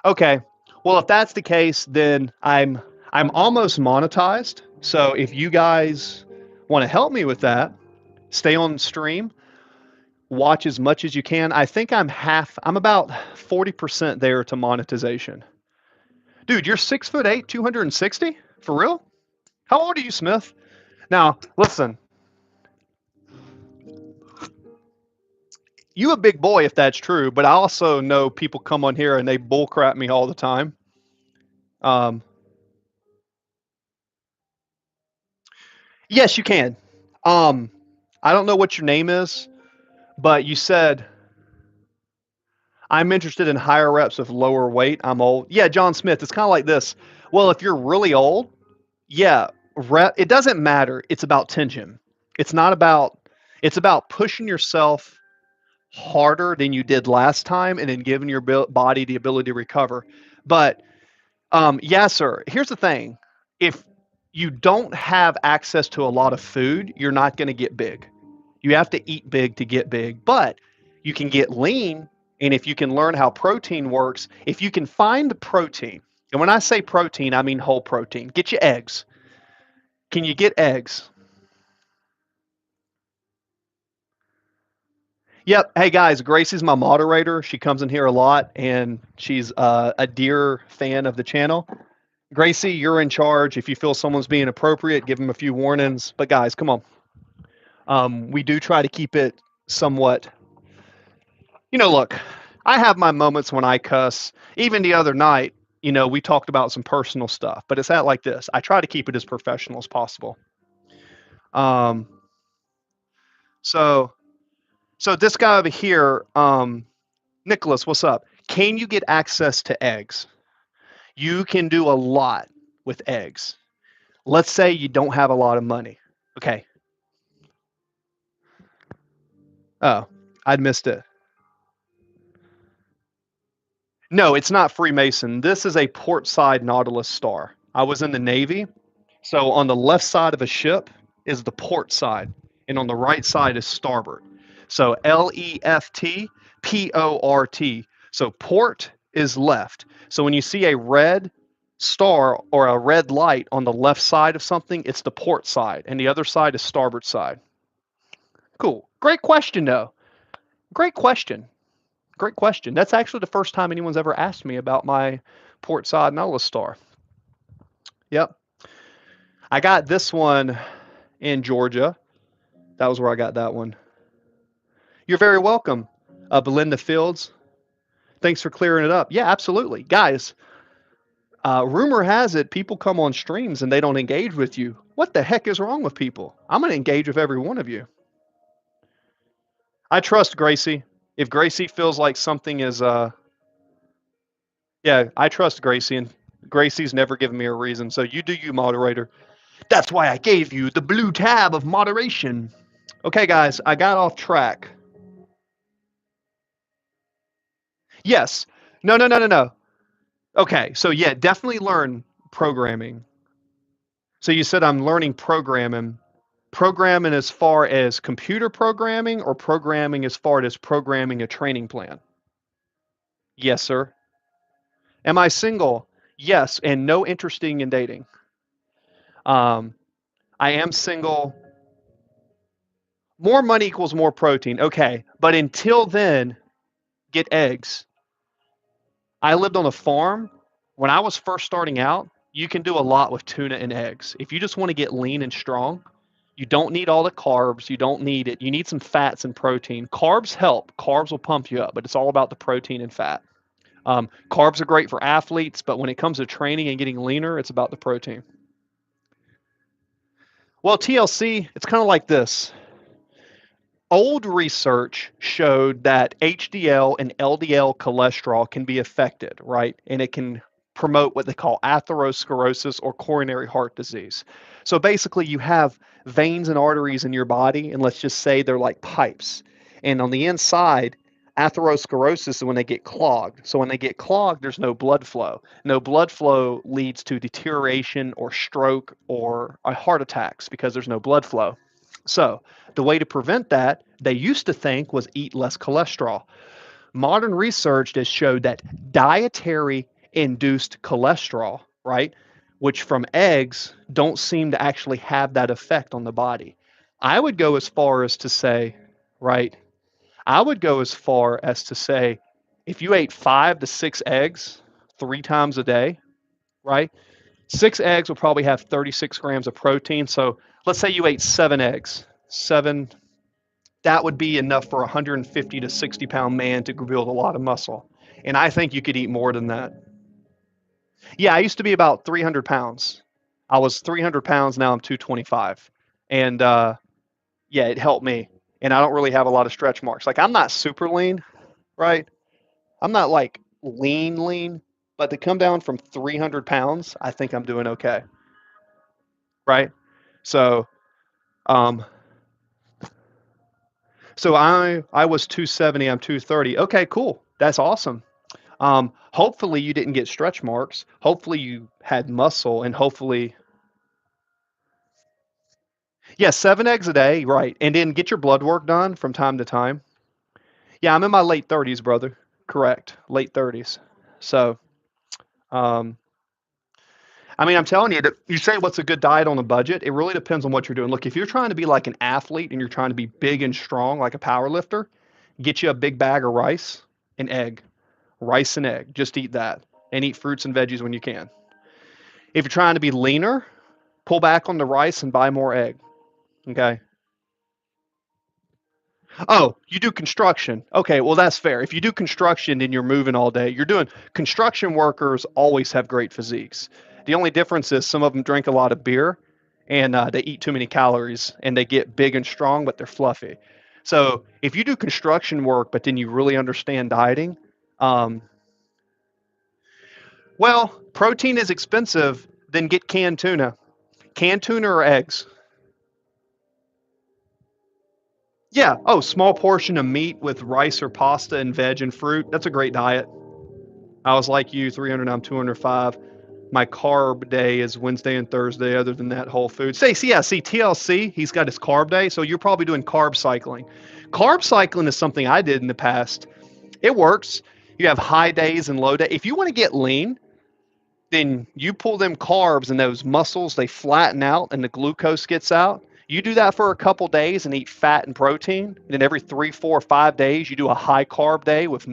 Okay. Well, if that's the case, then I'm almost monetized. So if you guys want to help me with that, stay on stream, watch as much as you can. I think I'm about 40% there to monetization. Dude, you're 6'8", 260? For real? How old are you, Smith? Now, listen, you a big boy if that's true, but I also know people come on here and they bullcrap me all the time. Um, yes, you can. Um, I don't know what your name is, but you said I'm interested in higher reps with lower weight. I'm old. Yeah, John Smith. It's kind of like this. Well, if you're really old, yeah, it doesn't matter. It's about tension. It's not about. It's about pushing yourself harder than you did last time, and then giving your body the ability to recover. But yeah, sir. Here's the thing: if you don't have access to a lot of food, you're not going to get big. You have to eat big to get big, but you can get lean. And if you can learn how protein works, if you can find the protein, and when I say protein, I mean whole protein, get your eggs. Can you get eggs? Yep. Hey guys, Gracie's my moderator. She comes in here a lot and she's a dear fan of the channel. Gracie, you're in charge. If you feel someone's being appropriate, give them a few warnings. But guys, come on. We do try to keep it somewhat. Look, I have my moments when I cuss. Even the other night, we talked about some personal stuff, but it's at like this. I try to keep it as professional as possible. Um, so, so this guy over here, Nicholas, what's up? Can you get access to eggs? You can do a lot with eggs. Let's say you don't have a lot of money. Okay. Oh, I'd missed it. No, it's not Freemason. This is a port side Nautilus star. I was in the Navy. So on the left side of a ship is the port side, and on the right side is starboard. So LEFT, PORT. So port is left. So when you see a red star or a red light on the left side of something, it's the port side, and the other side is starboard side. Cool. Great question, though. Great question. Great question. That's actually the first time anyone's ever asked me about my port side Nautilus star. Yep. I got this one in Georgia. That was where I got that one. You're very welcome, Belinda Fields. Thanks for clearing it up. Yeah, absolutely. Guys, rumor has it people come on streams and they don't engage with you. What the heck is wrong with people? I'm going to engage with every one of you. I trust Gracie. If Gracie feels like something is, yeah, I trust Gracie, and Gracie's never given me a reason. So you do you, moderator. That's why I gave you the blue tab of moderation. Okay, guys, I got off track. Yes. No, no, no, no, no. Okay, so yeah, definitely learn programming. So you said I'm learning programming. Programming as far as computer programming or programming as far as programming a training plan? Yes, sir. Am I single? Yes, and no interesting in dating. Um, I am single. More money equals more protein. Okay, but until then, get eggs. I lived on a farm. When I was first starting out, you can do a lot with tuna and eggs. If you just want to get lean and strong, you don't need all the carbs. You don't need it. You need some fats and protein. Carbs help. Carbs will pump you up, but it's all about the protein and fat. Carbs are great for athletes, but when it comes to training and getting leaner, it's about the protein. Well, TLC, it's kind of like this. Old research showed that HDL and LDL cholesterol can be affected, right? And it can promote what they call atherosclerosis or coronary heart disease. So basically, you have veins and arteries in your body, and let's just say they're like pipes. And on the inside, atherosclerosis is when they get clogged. So when they get clogged, there's no blood flow. No blood flow leads to deterioration or stroke or heart attacks because there's no blood flow. So the way to prevent that, they used to think, was eat less cholesterol. Modern research has showed that dietary induced cholesterol, right, which from eggs don't seem to actually have that effect on the body. I would go as far as to say, right, I would go as far as to say if you ate 5 to 6 eggs 3 times a day, right, 6 eggs will probably have 36 grams of protein. So let's say you ate 7 eggs, that would be enough for a 150 to 60 pound man to build a lot of muscle. And I think you could eat more than that. Yeah, I used to be about 300 pounds. I was 300 pounds. Now I'm 225. And yeah, it helped me. And I don't really have a lot of stretch marks. Like, I'm not super lean, right? I'm not like lean, lean, but to come down from 300 pounds, I think I'm doing okay, right? So, um, so I was 270. I'm 230. Okay, cool. That's awesome. Hopefully you didn't get stretch marks. Hopefully you had muscle, and hopefully, yeah, 7 eggs a day, right? And then get your blood work done from time to time. Yeah, I'm in my late 30s, brother. Correct, late 30s. So, um, I mean, I'm telling you, you say what's a good diet on a budget? It really depends on what you're doing. Look, if you're trying to be like an athlete and you're trying to be big and strong, like a power lifter, get you a big bag of rice and egg. Rice and egg. Just eat that, and eat fruits and veggies when you can. If you're trying to be leaner, pull back on the rice and buy more egg. Okay. Oh, you do construction. Okay, well that's fair. If you do construction and you're moving all day, you're doing construction workers always have great physiques. The only difference is some of them drink a lot of beer and they eat too many calories and they get big and strong, but they're fluffy. So if you do construction work, but then you really understand dieting, um, well, protein is expensive, then get canned tuna. Canned tuna or eggs. Yeah. Oh, small portion of meat with rice or pasta and veg and fruit. That's a great diet. I was like you, 300, I'm 205. My carb day is Wednesday and Thursday. Other than that, whole food. See, TLC, he's got his carb day. So you're probably doing carb cycling. Carb cycling is something I did in the past. It works. You have high days and low days. If you want to get lean, then you pull them carbs and those muscles, they flatten out and the glucose gets out. You do that for a couple days and eat fat and protein. And then every 3, 4, 5 days, you do a high carb day with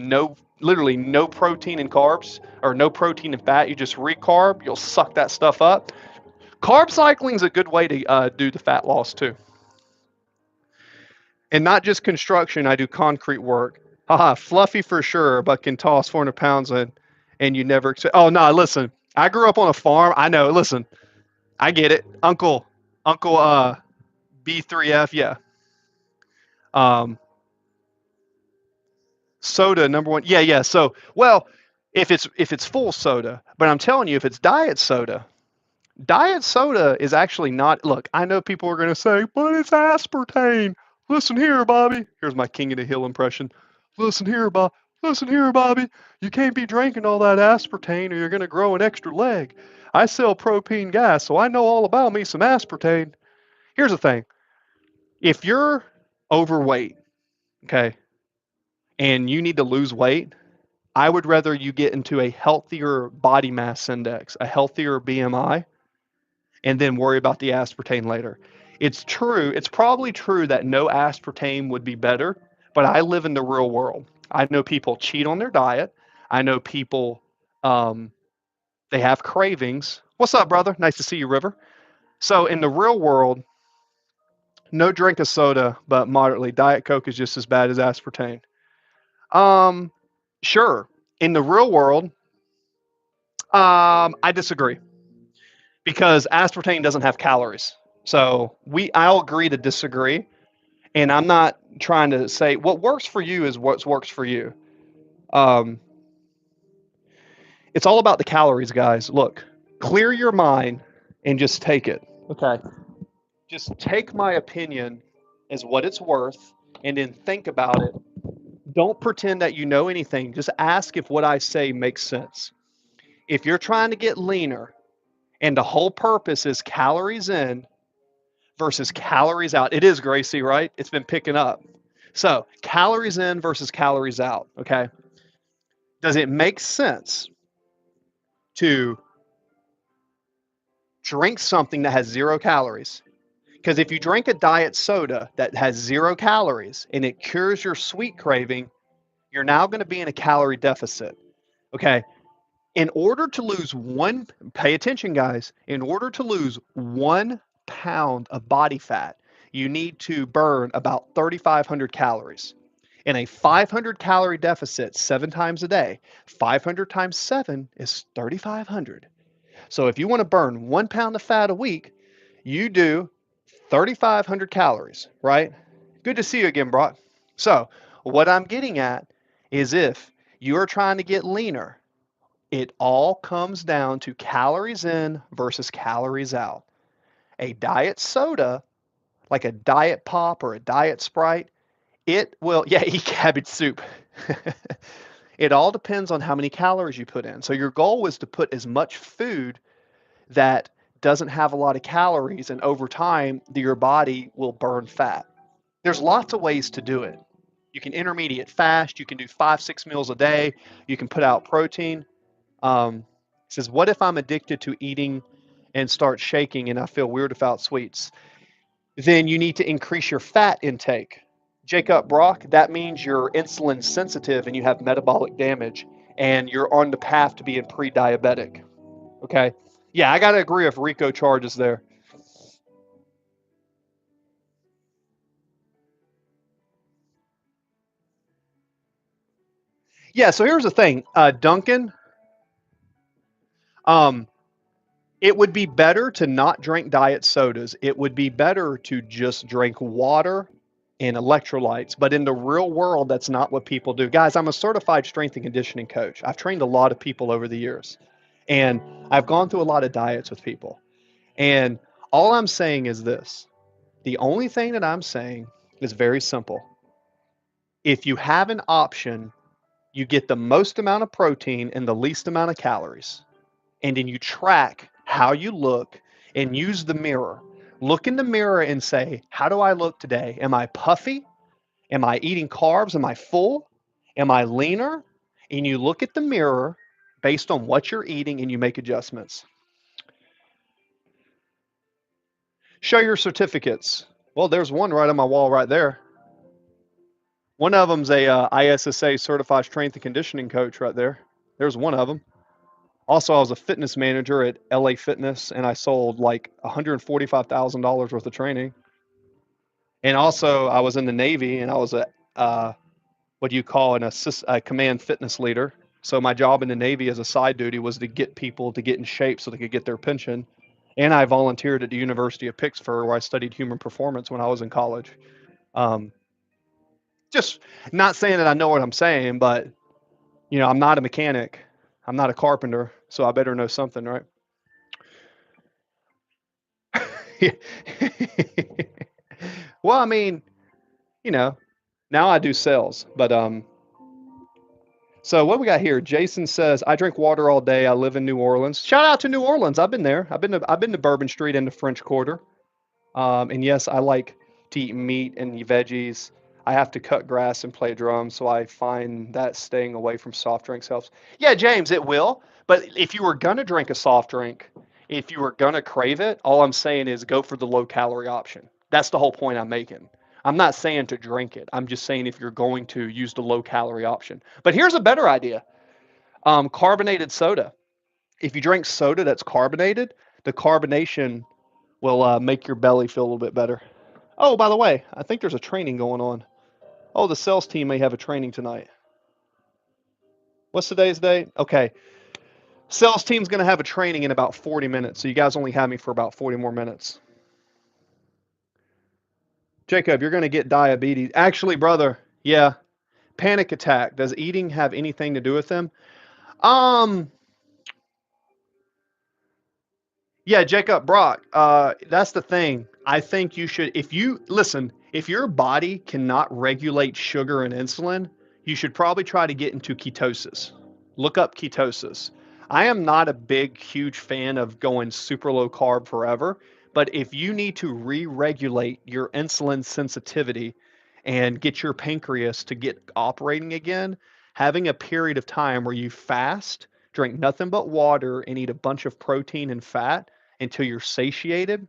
literally no protein and carbs or no protein and fat. You just recarb, you'll suck that stuff up. Carb cycling is a good way to do the fat loss too. And not just construction, I do concrete work. Haha, fluffy for sure, but can toss 400 pounds and you never. Oh, no, listen. I grew up on a farm. I know. Listen, I get it. Uncle B3F, yeah. Um, Soda number one. Yeah, yeah. So, well, if it's full soda, but I'm telling you, if it's diet soda is actually not. Look, I know people are going to say, but it's aspartame. Listen here, Bobby. Here's my King of the Hill impression. Listen here, Bob. Listen here, Bobby. You can't be drinking all that aspartame or you're going to grow an extra leg. I sell propane gas, so I know all about me some aspartame. Here's the thing. If you're overweight, okay, and you need to lose weight, I would rather you get into a healthier body mass index, a healthier BMI, and then worry about the aspartame later. It's true. It's probably true that no aspartame would be better, but I live in the real world. I know people cheat on their diet. I know people, um, they have cravings. What's up, brother? Nice to see you, River. So in the real world, no drink of soda, but moderately. Diet Coke is just as bad as aspartame. Um, sure. In the real world, I disagree because aspartame doesn't have calories. So I'll agree to disagree. And I'm not trying to say what works for you is what works for you. Um, it's all about the calories, guys. Look, clear your mind and just take it. Okay. Just take my opinion as what it's worth and then think about it. Don't pretend that you know anything. Just ask if what I say makes sense. If you're trying to get leaner and the whole purpose is calories in versus calories out, it is, Gracie, right? It's been picking up. So, calories in versus calories out, okay? Does it make sense to drink something that has 0 calories? Because if you drink a diet soda that has 0 calories and it cures your sweet craving, you're now going to be in a calorie deficit. Okay. In order to lose pay attention, guys, in order to lose 1 pound of body fat, you need to burn about 3,500 calories. In a 500 calorie deficit 7 times a day, 500 times 7 is 3,500. So if you want to burn 1 pound of fat a week, you do 3,500 calories, right? Good to see you again, Brock. So what I'm getting at is if you are trying to get leaner, it all comes down to calories in versus calories out. A diet soda, like a diet pop or a diet Sprite, it will, yeah, eat cabbage soup. It all depends on how many calories you put in. So your goal is to put as much food that doesn't have a lot of calories, and over time, your body will burn fat. There's lots of ways to do it. You can intermediate fast, you can do 5, 6 meals a day, you can put out protein. It says, what if I'm addicted to eating and start shaking and I feel weird without sweets? Then you need to increase your fat intake. Jacob Brock, that means you're insulin sensitive and you have metabolic damage and you're on the path to being pre-diabetic. Okay. Yeah, I got to agree with Rico charges there. Yeah, so here's the thing, Duncan. Um, it would be better to not drink diet sodas. It would be better to just drink water and electrolytes. But in the real world, that's not what people do. Guys, I'm a certified strength and conditioning coach. I've trained a lot of people over the years, and I've gone through a lot of diets with people. And all I'm saying is this: the only thing that I'm saying is very simple. If you have an option, you get the most amount of protein and the least amount of calories. And then you track how you look and use the mirror. Look in the mirror and say, how do I look today? Am I puffy? Am I eating carbs? Am I full? Am I leaner? And you look at the mirror based on what you're eating and you make adjustments. Show your certificates. Well, there's one right on my wall right there. One of them's a ISSA certified strength and conditioning coach right there. There's one of them. Also, I was a fitness manager at LA Fitness, and I sold like $145,000 worth of training. And also, I was in the Navy, and I was what do you call a command fitness leader. So my job in the Navy as a side duty was to get people to get in shape so they could get their pension. And I volunteered at the University of Pittsburgh, where I studied human performance when I was in college. Um, just not saying that I know what I'm saying, but I'm not a mechanic. I'm not a carpenter, so I better know something, right? Well, I mean, you know, now I do sales, but so what we got here? Jason says, "I drink water all day. I live in New Orleans." Shout out to New Orleans. I've been there. I've been to Bourbon Street and the French Quarter. And yes, I like to eat meat and veggies. I have to cut grass and play drums, so I find that staying away from soft drinks helps. Yeah, James, it will. But if you were gonna drink a soft drink, if you were gonna crave it, all I'm saying is go for the low calorie option. That's the whole point I'm making. I'm not saying to drink it. I'm just saying if you're going to use the low calorie option. But here's a better idea. Carbonated soda. If you drink soda that's carbonated, the carbonation will make your belly feel a little bit better. Oh, by the way, I think there's a training going on. Oh, the sales team may have a training tonight. What's today's date? Okay. Sales team's going to have a training in about 40 minutes. So you guys only have me for about 40 more minutes. Jacob, you're going to get diabetes. Actually, brother, yeah. Panic attack. Does eating have anything to do with them? Um, yeah, Jacob Brock. That's the thing. I think you should, if you listen, if your body cannot regulate sugar and insulin, you should probably try to get into ketosis. Look up ketosis. I am not a big, huge fan of going super low carb forever, but if you need to re regulate your insulin sensitivity and get your pancreas to get operating again, having a period of time where you fast, drink nothing but water, and eat a bunch of protein and fat until you're satiated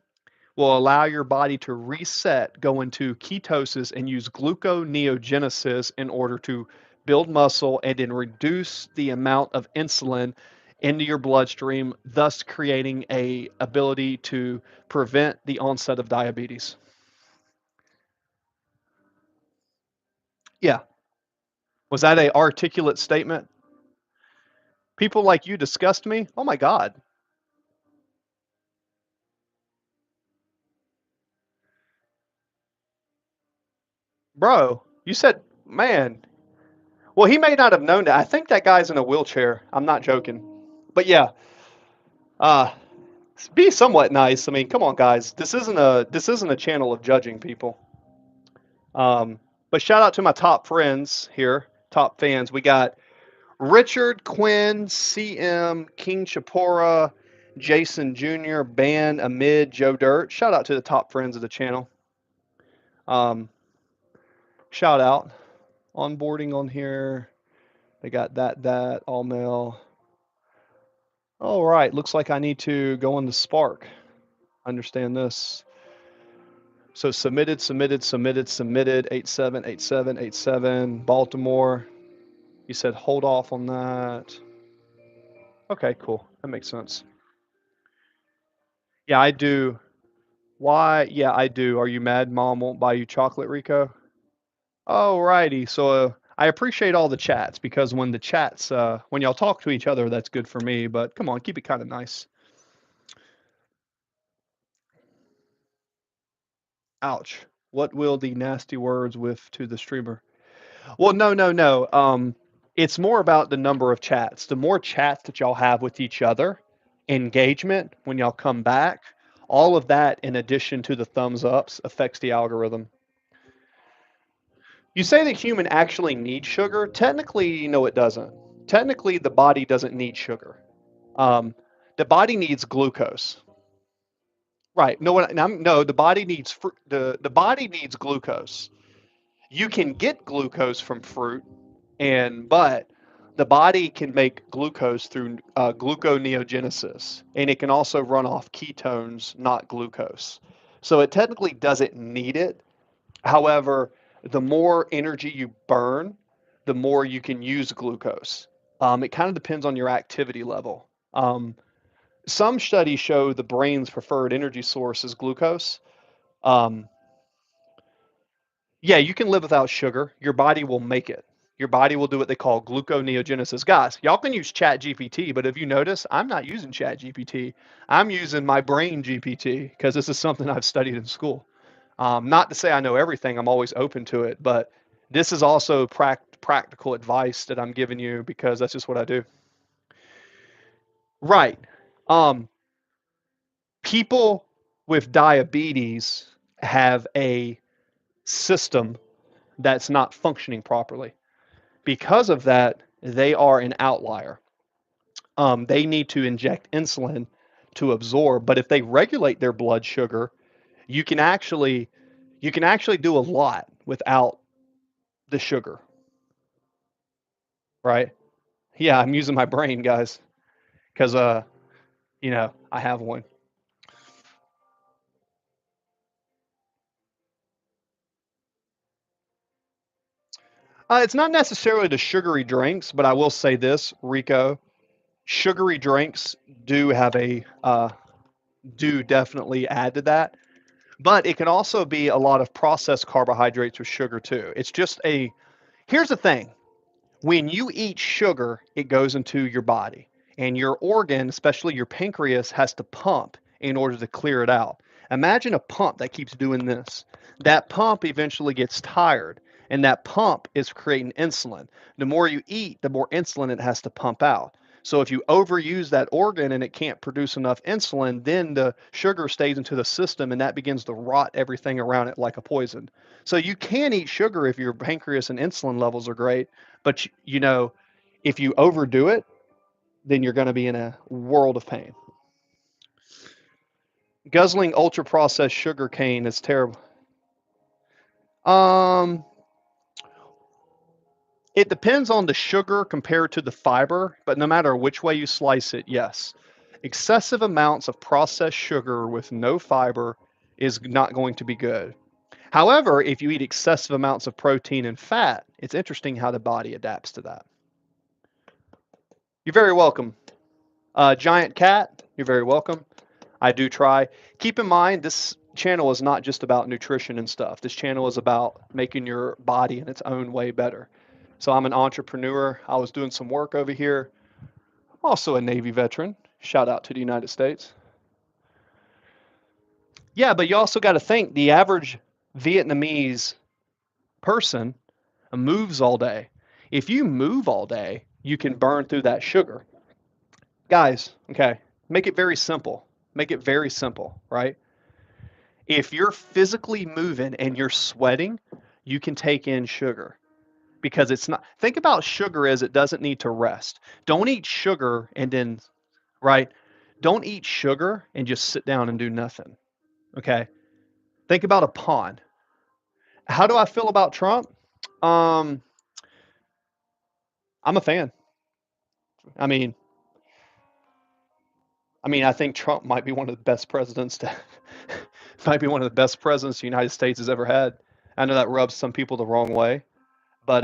will allow your body to reset, go into ketosis, and use gluconeogenesis in order to build muscle and then reduce the amount of insulin into your bloodstream, thus creating a ability to prevent the onset of diabetes. Yeah. Was that a articulate statement? People like you disgust me? Oh my God. Bro, you said, man. Well, he may not have known that. I think that guy's in a wheelchair. I'm not joking. But yeah, uh, be somewhat nice. I mean, come on, guys. This isn't a channel of judging people. Um, but shout out to my top friends here, top fans. We got Richard Quinn, CM, King Chapora, Jason Jr., Ban, Amid, Joe Dirt. Shout out to the top friends of the channel. Um, shout out. Onboarding on here. They got that, all mail. All right, looks like I need to go into Spark. Understand this. So submitted, 878787, Baltimore. You said hold off on that. Okay, cool. That makes sense. Yeah, I do. Why? Yeah, I do. Are you mad mom won't buy you chocolate, Rico? Oh, righty. So I appreciate all the chats because when the chats, when y'all talk to each other, that's good for me. But come on, keep it kind of nice. Ouch. What will the nasty words with to the streamer? Well, no, no, no. It's more about the number of chats. The more chats that y'all have with each other, engagement when y'all come back, all of that in addition to the thumbs ups affects the algorithm. You say the human actually needs sugar. Technically, no, it doesn't. Technically, the body doesn't need sugar. Um, the body needs glucose. Right. No, no. The body needs the body needs glucose. You can get glucose from fruit, but the body can make glucose through gluconeogenesis, and it can also run off ketones, not glucose. So it technically doesn't need it. However, the more energy you burn, the more you can use glucose. It kind of depends on your activity level. Some studies show the brain's preferred energy source is glucose. Um, yeah, you can live without sugar. Your body will make it. Your body will do what they call gluconeogenesis. Guys, y'all can use Chat GPT, but if you notice, I'm not using Chat GPT. I'm using my brain GPT because this is something I've studied in school. Not to say I know everything, I'm always open to it, but this is also practical advice that I'm giving you because that's just what I do. Right. Um, People with diabetes have a system that's not functioning properly. Because of that, they are an outlier. They need to inject insulin to absorb, but if they regulate their blood sugar, you can actually you can actually do a lot without the sugar, right? Yeah, I'm using my brain, guys, because I have one. It's not necessarily the sugary drinks, but I will say this, Rico, sugary drinks do have a do definitely add to that, but it can also be a lot of processed carbohydrates with sugar too. It's just a Here's the thing. When you eat sugar, it goes into your body, and your organ, especially your pancreas, has to pump in order to clear it out. Imagine a pump that keeps doing this. That pump eventually gets tired, and that pump is creating insulin. The more you eat, the more insulin it has to pump out. So if you overuse that organ and it can't produce enough insulin, then the sugar stays into the system and that begins to rot everything around it like a poison. So you can eat sugar if your pancreas and insulin levels are great, but if you overdo it, then you're going to be in a world of pain. Guzzling ultra processed sugar cane is terrible. Um, it depends on the sugar compared to the fiber, but no matter which way you slice it, yes. Excessive amounts of processed sugar with no fiber is not going to be good. However, if you eat excessive amounts of protein and fat, it's interesting how the body adapts to that. You're very welcome. Giant Cat, you're very welcome. I do try. Keep in mind, this channel is not just about nutrition and stuff. This channel is about making your body in its own way better. So I'm an entrepreneur. I was doing some work over here. I'm also a Navy veteran. Shout out to the United States. Yeah, but you also got to think the average Vietnamese person moves all day. If you move all day, you can burn through that sugar. Guys, okay, make it very simple. Make it very simple, right? If you're physically moving and you're sweating, you can take in sugar because it's not, think about sugar as it doesn't need to rest. Don't eat sugar and then, right? Don't eat sugar and just sit down and do nothing. Okay. Think about a pond. How do I feel about Trump? Um, I'm a fan. I mean, I think Trump might be one of the best presidents to, might be one of the best presidents the United States has ever had. I know that rubs some people the wrong way, but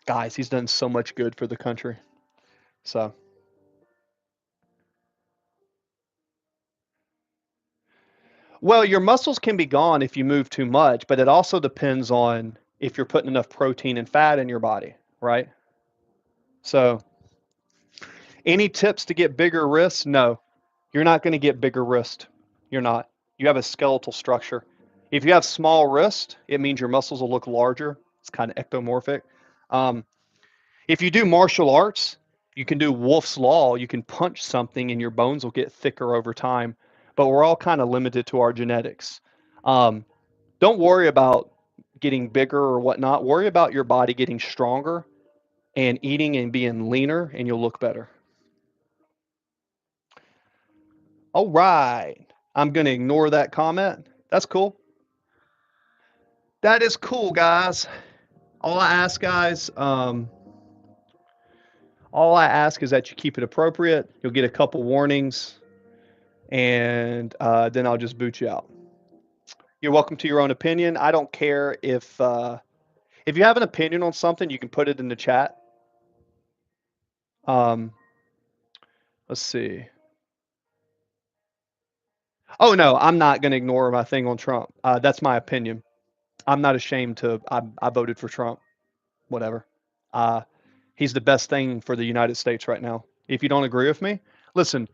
guys, he's done so much good for the country. So, well, your muscles can be gone if you move too much, but it also depends on if you're putting enough protein and fat in your body, right? So, any tips to get bigger wrists? No, you're not going to get bigger wrist. You're not. You have a skeletal structure. If you have small wrist, it means your muscles will look larger. It's kind of ectomorphic. Um, if you do martial arts, you can do Wolf's Law. You can punch something and your bones will get thicker over time. But we're all kind of limited to our genetics. Um, don't worry about getting bigger or whatnot. Worry about your body getting stronger and eating and being leaner, and you'll look better. All right. I'm going to ignore that comment. That's cool. That is cool, guys. All I ask, guys, all I ask is that you keep it appropriate. You'll get a couple warnings, and then I'll just boot you out. You're welcome to your own opinion. I don't care if you have an opinion on something, you can put it in the chat. Um, let's see. Oh no, I'm not going to ignore my thing on Trump. That's my opinion. I'm not ashamed to. I voted for Trump. Whatever. Uh, he's the best thing for the United States right now. If you don't agree with me, listen.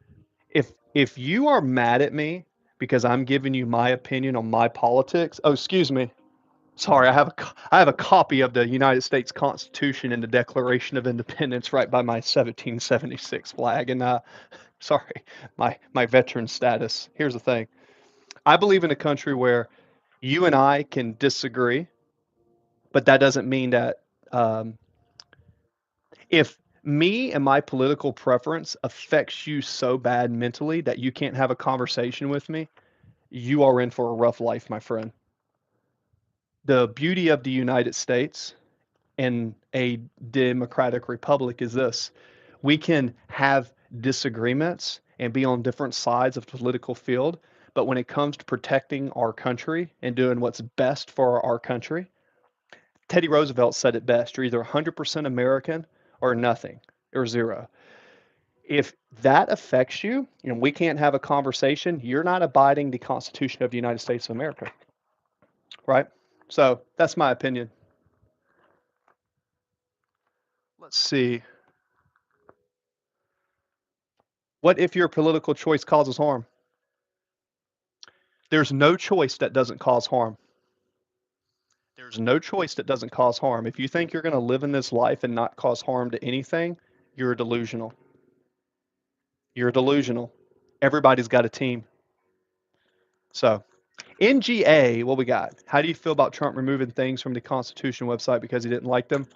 If you are mad at me because I'm giving you my opinion on my politics, oh excuse me. Sorry, I have a copy of the United States Constitution and the Declaration of Independence right by my 1776 flag, and sorry, my veteran status. Here's the thing. I believe in a country where you and I can disagree, but that doesn't mean that um, if me and my political preference affects you so bad mentally that you can't have a conversation with me, you are in for a rough life, my friend. The beauty of the United States and a democratic republic is this: we can have disagreements and be on different sides of the political field, but when it comes to protecting our country and doing what's best for our country, Teddy Roosevelt said it best: you're either 100% American or nothing or zero. If that affects you and we can't have a conversation, you're not abiding the Constitution of the United States of America, right? So that's my opinion. Let's see. What if your political choice causes harm? There's no choice that doesn't cause harm. There's no choice that doesn't cause harm. If you think you're going to live in this life and not cause harm to anything, you're delusional. You're delusional. Everybody's got a team. So, NGA, what we got? How do you feel about Trump removing things from the Constitution website because he didn't like them?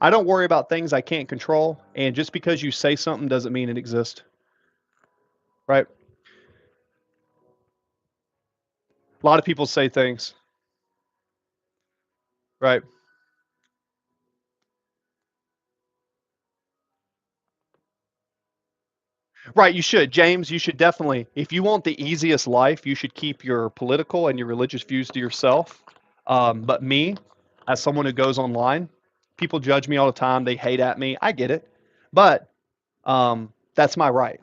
I don't worry about things I can't control, and just because you say something doesn't mean it exists, right? A lot of people say things, right? Right, you should. James, you should definitely, if you want the easiest life, you should keep your political and your religious views to yourself. But me, as someone who goes online, people judge me all the time. They hate at me. I get it. But that's my right.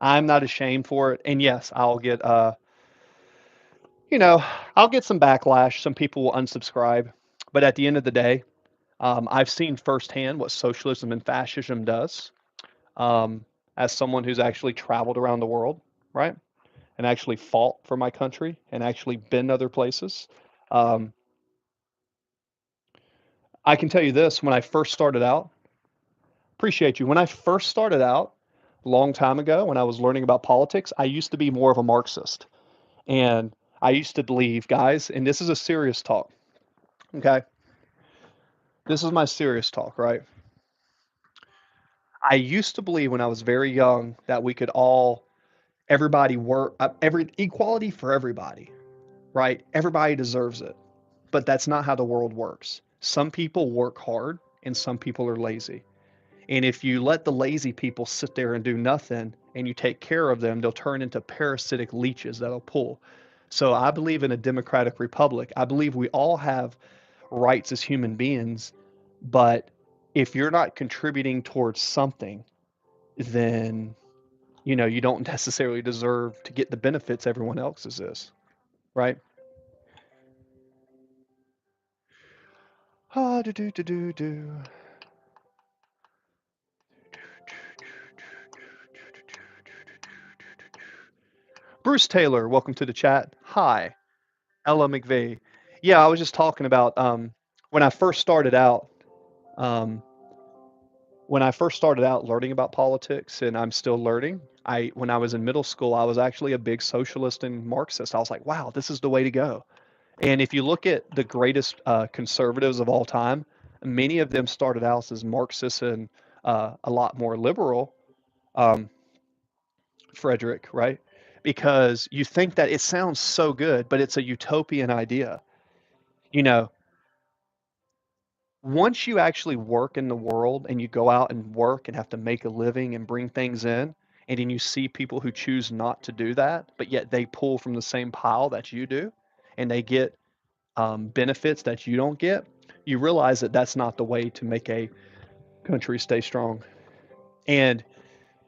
I'm not ashamed for it. And yes, I'll get, you know, I'll get some backlash. Some people will unsubscribe. But at the end of the day, I've seen firsthand what socialism and fascism does. Um, as someone who's actually traveled around the world, right? And actually fought for my country and actually been other places. Um, I can tell you this: when I first started out, appreciate you. When I first started out, a long time ago, when I was learning about politics, I used to be more of a Marxist, and I used to believe, guys, and this is a serious talk. Okay, this is my serious talk, right? I used to believe when I was very young that we could all, everybody work, every equality for everybody, right? Everybody deserves it. But that's not how the world works. Some people work hard and some people are lazy. And if you let the lazy people sit there and do nothing and you take care of them, they'll turn into parasitic leeches that'll pull. So I believe in a democratic republic. I believe we all have rights as human beings, but if you're not contributing towards something, then you don't necessarily deserve to get the benefits everyone else is, right? Ah, do do do do do. Bruce Taylor, welcome to the chat. Hi, Ella McVeigh. Yeah, I was just talking about when I first started out. Um, when I first started out learning about politics, and I'm still learning. When I was in middle school, I was actually a big socialist and Marxist. I was like, wow, this is the way to go. And if you look at the greatest conservatives of all time, many of them started out as Marxists and a lot more liberal. Um, Frederick, right? Because you think that it sounds so good, but it's a utopian idea. You know, once you actually work in the world and you go out and work and have to make a living and bring things in, and then you see people who choose not to do that, but yet they pull from the same pile that you do, and they get benefits that you don't get, you realize that that's not the way to make a country stay strong. And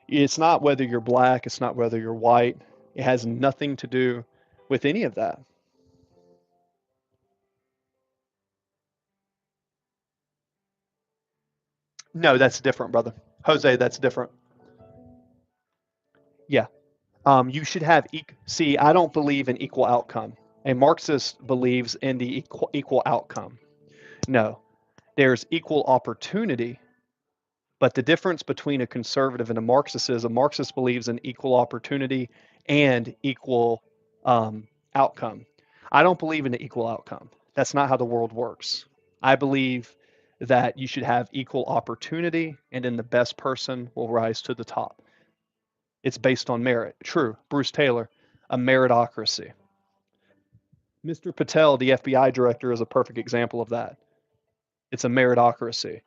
it's not whether you're black, it's not whether you're white. It has nothing to do with any of that. No, that's different, brother. Jose, that's different. Yeah. You should have see, I don't believe in equal outcome. A Marxist believes in the equal outcome. No, there's equal opportunity, but the difference between a conservative and a Marxist is a Marxist believes in equal opportunity and equal outcome. I don't believe in the equal outcome. That's not how the world works. I believe that you should have equal opportunity, and then the best person will rise to the top. It's based on merit. True. Bruce Taylor, a meritocracy. Mr. Patel, the FBI director, is a perfect example of that. It's a meritocracy.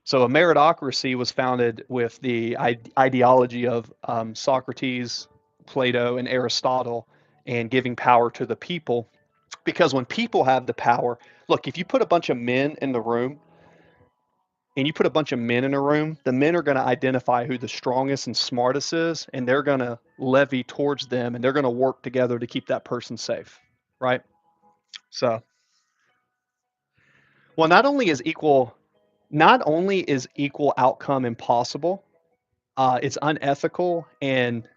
So a meritocracy was founded with the ideology of Socrates, Plato, and Aristotle, and giving power to the people. Because when people have the power, look, if you put a bunch of men in the room, and you put a bunch of men in a room, the men are going to identify who the strongest and smartest is, and they're going to levy towards them, and they're going to work together to keep that person safe, right? So, well, not only is equal outcome impossible, it's unethical, and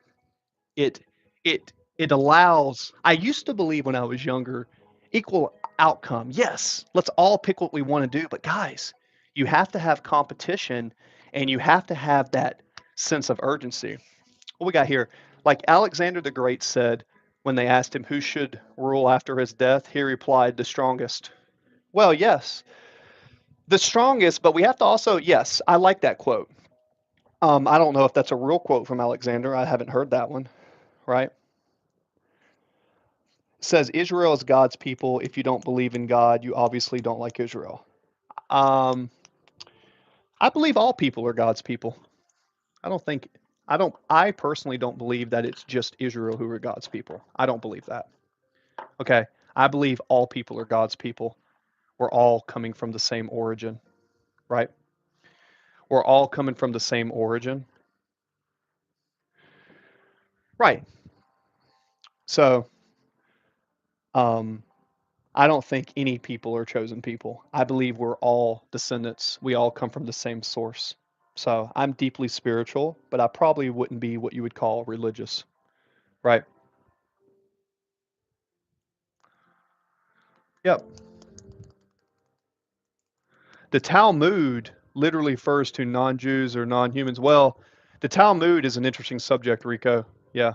it it allows. I used to believe when I was younger, equal outcome. Yes, let's all pick what we want to do, but guys, you have to have competition, and you have to have that sense of urgency. What we got here? Like Alexander the Great said when they asked him who should rule after his death, he replied, "The strongest." Well, yes, the strongest, but we have to also, yes, I like that quote. I don't know if that's a real quote from Alexander. I haven't heard that one, right? It says Israel is God's people. If you don't believe in God, you obviously don't like Israel. Um, I believe all people are God's people. I don't think I personally don't believe that it's just Israel who are God's people. I don't believe that. Okay. I believe all people are God's people. We're all coming from the same origin, right? We're all coming from the same origin. Right. So, um, I don't think any people are chosen people. I believe we're all descendants. We all come from the same source. So I'm deeply spiritual, but I probably wouldn't be what you would call religious, right? Yep. The Talmud literally refers to non-Jews or non-humans. Well, the Talmud is an interesting subject, Rico. Yeah.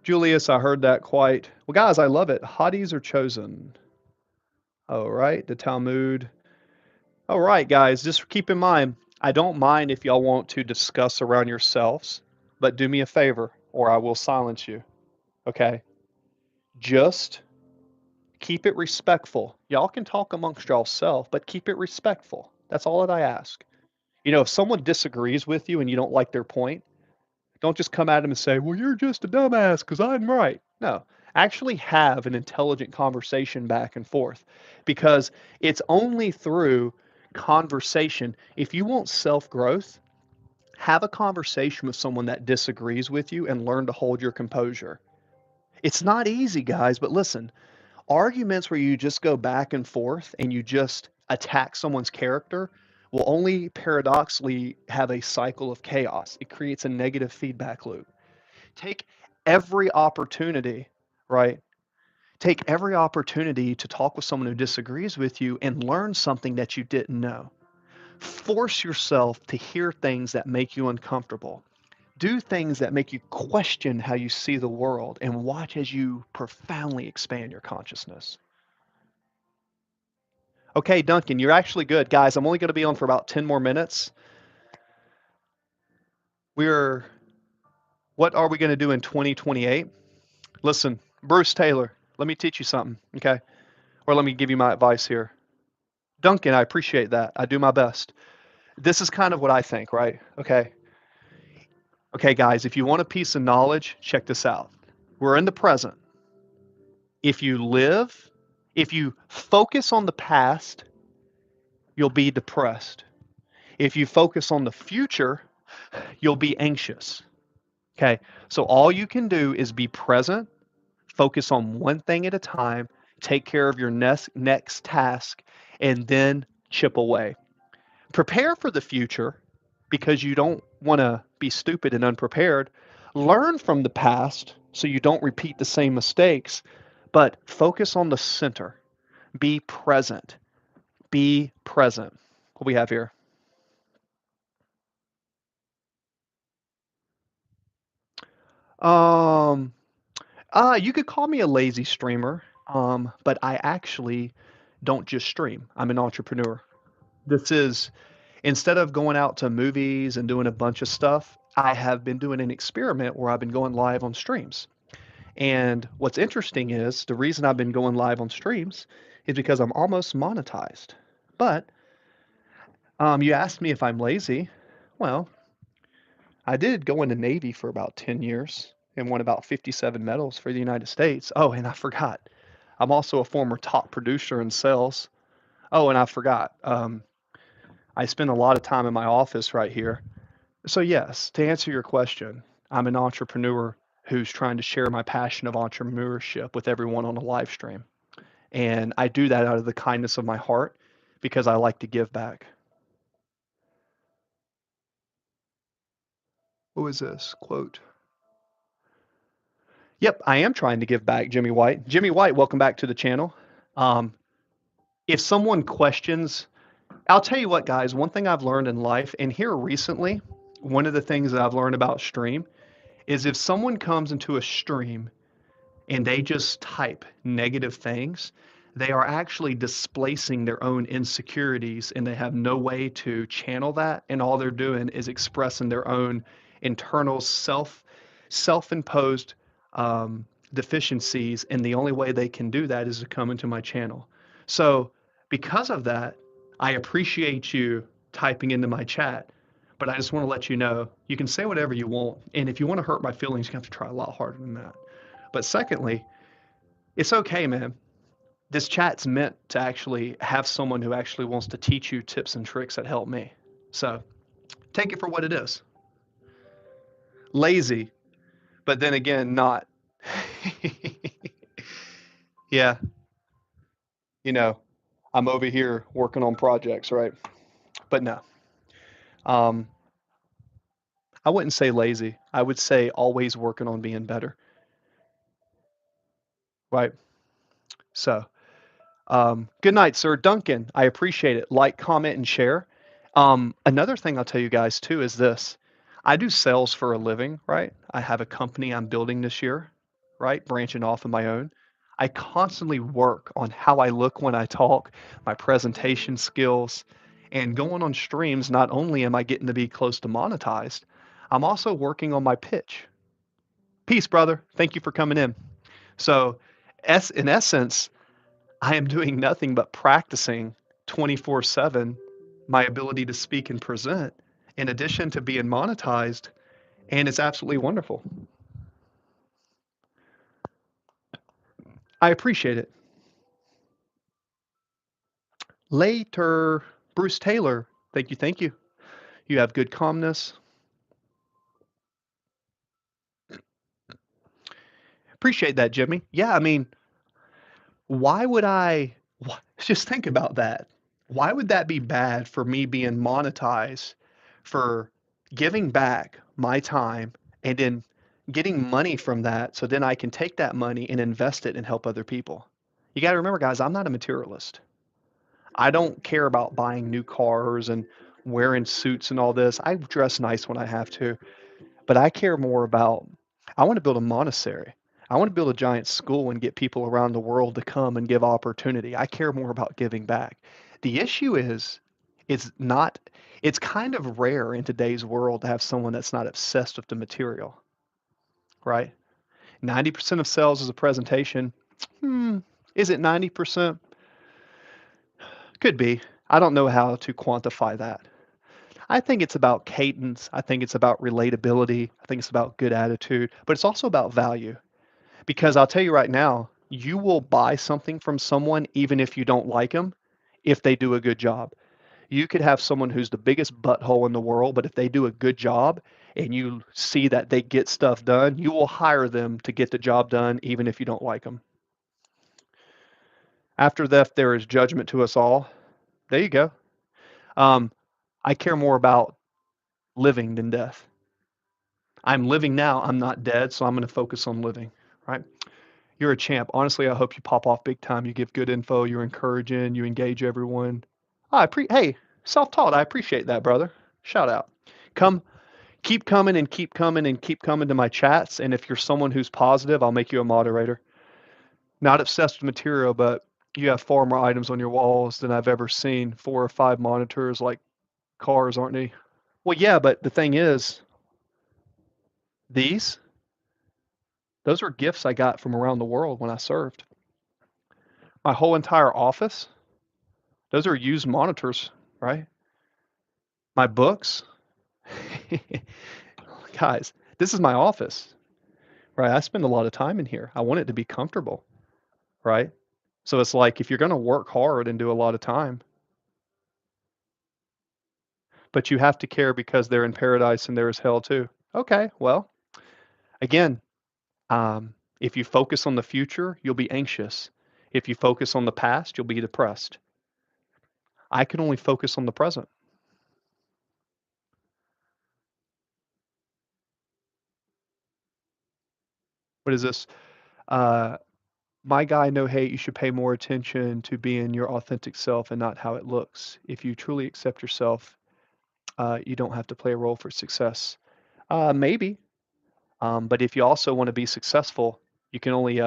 Julius, I heard that quite. Well, guys, I love it. Hotties are chosen. All right. The Talmud. All right, guys, just keep in mind, I don't mind if y'all want to discuss around yourselves, but do me a favor or I will silence you. Okay? Just keep it respectful. Y'all can talk amongst yourself, but keep it respectful. That's all that I ask. If someone disagrees with you and you don't like their point, don't just come at them and say, well, you're just a dumbass because I'm right. No, actually have an intelligent conversation back and forth because it's only through conversation. If you want self growth, have a conversation with someone that disagrees with you and learn to hold your composure. It's not easy, guys, but listen, arguments where you just go back and forth and you just attack someone's character will only paradoxically have a cycle of chaos. It creates a negative feedback loop. Take every opportunity, right? Take every opportunity to talk with someone who disagrees with you and learn something that you didn't know. Force yourself to hear things that make you uncomfortable. Do things that make you question how you see the world and watch as you profoundly expand your consciousness. Okay, Duncan, you're actually good. Guys, I'm only going to be on for about 10 more minutes. We're, what are we going to do in 2028? Listen, Bruce Taylor, let me teach you something, okay? Or let me give you my advice here. Duncan, I appreciate that. I do my best. This is kind of what I think, right? Okay. Okay, guys, if you want a piece of knowledge, check this out. We're in the present. If you focus on the past, you'll be depressed. If you focus on the future, you'll be anxious. Okay. So all you can do is be present, focus on one thing at a time, take care of your next task, and then chip away. Prepare for the future because you don't want to be stupid and unprepared. Learn from the past so you don't repeat the same mistakes, but focus on the center. Be present. Be present. What we have here? Um, you could call me a lazy streamer, but I actually don't just stream. I'm an entrepreneur. This is instead of going out to movies and doing a bunch of stuff, I have been doing an experiment where I've been going live on streams. And what's interesting is the reason I've been going live on streams is because I'm almost monetized. But you asked me if I'm lazy. Well, I did go in the Navy for about 10 years and won about 57 medals for the United States. Oh, and I forgot. I'm also a former top producer in sales. Oh, and I forgot. I spend a lot of time in my office right here. So, yes, to answer your question, I'm an entrepreneur who's trying to share my passion of entrepreneurship with everyone on a live stream. And I do that out of the kindness of my heart because I like to give back. What was this quote? Yep, I am trying to give back, Jimmy White. Jimmy White, welcome back to the channel. Um, if someone questions, I'll tell you what, guys, one thing I've learned in life, and here recently, one of the things that I've learned about stream is if someone comes into a stream and they just type negative things, they are actually displacing their own insecurities and they have no way to channel that. And all they're doing is expressing their own internal self-imposed deficiencies. And the only way they can do that is to come into my channel. So because of that, I appreciate you typing into my chat, but I just want to let you know you can say whatever you want. And if you want to hurt my feelings, you have to try a lot harder than that. But secondly, it's okay, man. This chat's meant to actually have someone who actually wants to teach you tips and tricks that help me. So take it for what it is. Lazy, but then again, not. Yeah, you know, I'm over here working on projects, right? But no, um, I wouldn't say lazy. I would say always working on being better, right? So, good night, sir. Duncan, I appreciate it. Like, comment, and share. Another thing I'll tell you guys too is this. I do sales for a living, right? I have a company I'm building this year, right? Branching off of my own. I constantly work on how I look when I talk, my presentation skills, and going on streams, not only am I getting to be close to monetized, I'm also working on my pitch. Peace, brother. Thank you for coming in. So, in essence, I am doing nothing but practicing 24/7 my ability to speak and present in addition to being monetized, and it's absolutely wonderful. I appreciate it. Later, Bruce Taylor. Thank you. Thank you. You have good calmness. Appreciate that, Jimmy. Yeah, I mean, why would I just think about that? Why would that be bad for me being monetized for giving back my time and then getting money from that so then I can take that money and invest it and help other people? You got to remember, guys, I'm not a materialist. I don't care about buying new cars and wearing suits and all this. I dress nice when I have to, but I care more about I want to build a monastery. I want to build a giant school and get people around the world to come and give opportunity. I care more about giving back. The issue is it's not it's kind of rare in today's world to have someone that's not obsessed with the material, right? 90% of sales is a presentation. Hmm, is it 90%? Could be. I don't know how to quantify that. I think it's about cadence. I think it's about relatability. I think it's about good attitude, but it's also about value. Because I'll tell you right now, you will buy something from someone even if you don't like them, if they do a good job. You could have someone who's the biggest butthole in the world, but if they do a good job and you see that they get stuff done, you will hire them to get the job done even if you don't like them. After that, there is judgment to us all. There you go. Um, I care more about living than death. I'm living now. I'm not dead, so I'm going to focus on living, right? You're a champ. Honestly, I hope you pop off big time. You give good info. You're encouraging. You engage everyone. Hey, self-taught. I appreciate that, brother. Shout out. Come, keep coming and keep coming and keep coming to my chats. And if you're someone who's positive, I'll make you a moderator. Not obsessed with material, but you have far more items on your walls than I've ever seen. 4 or 5 monitors, like cars, aren't they? Well, yeah, but the thing is, these, those are gifts I got from around the world when I served. My whole entire office, those are used monitors, right? My books, guys, this is my office, right? I spend a lot of time in here. I want it to be comfortable, right? So it's like if you're going to work hard and do a lot of time, but you have to care because they're in paradise and there is hell too. Okay, well, again, if you focus on the future, you'll be anxious. If you focus on the past, you'll be depressed. I can only focus on the present. What is this? Uh, My guy, no hate, you should pay more attention to being your authentic self and not how it looks. If you truly accept yourself, you don't have to play a role for success. Maybe, but if you also want to be successful, you can only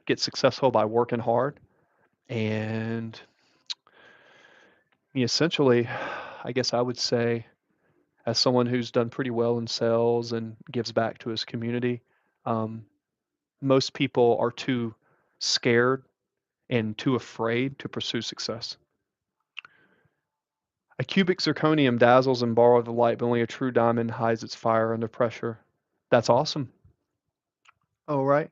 get successful by working hard. And essentially, I guess I would say, as someone who's done pretty well in sales and gives back to his community, um, most people are too scared and too afraid to pursue success. A cubic zirconium dazzles and borrows the light, but only a true diamond hides its fire under pressure. That's awesome. Oh, right.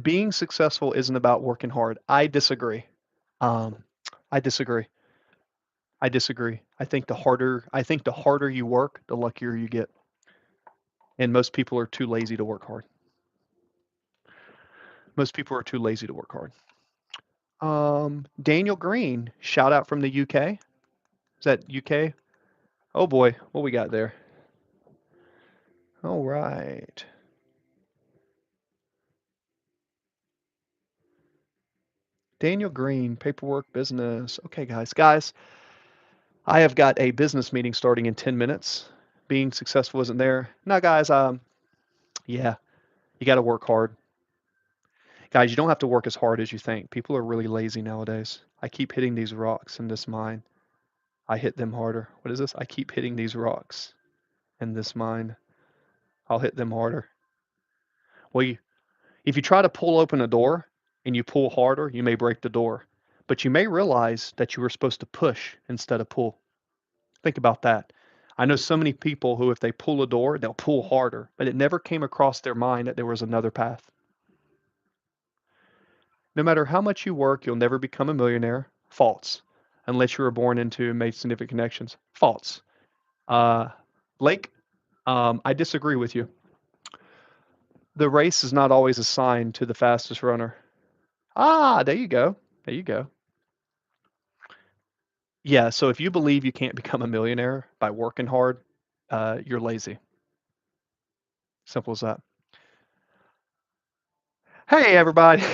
Being successful isn't about working hard. I disagree. Um, I disagree. I disagree. I think the harder you work, the luckier you get. And most people are too lazy to work hard. Most people are too lazy to work hard. Daniel Green, shout out from the UK. Is that UK? Oh boy, what we got there? All right. Daniel Green, paperwork, business. Okay, guys, I have got a business meeting starting in 10 minutes. Being successful isn't there. Now, guys, yeah, you got to work hard. Guys, you don't have to work as hard as you think. People are really lazy nowadays. I keep hitting these rocks in this mine. I hit them harder. What is this? I keep hitting these rocks in this mine. I'll hit them harder. Well, if you try to pull open a door and you pull harder, you may break the door. But you may realize that you were supposed to push instead of pull. Think about that. I know so many people who, if they pull a door, they'll pull harder, but it never came across their mind that there was another path. No matter how much you work, you'll never become a millionaire. False. Unless you were born into and made significant connections. False. Uh, Blake, I disagree with you. The race is not always assigned to the fastest runner. Ah, there you go. There you go. Yeah, so if you believe you can't become a millionaire by working hard, you're lazy. Simple as that. Hey, everybody.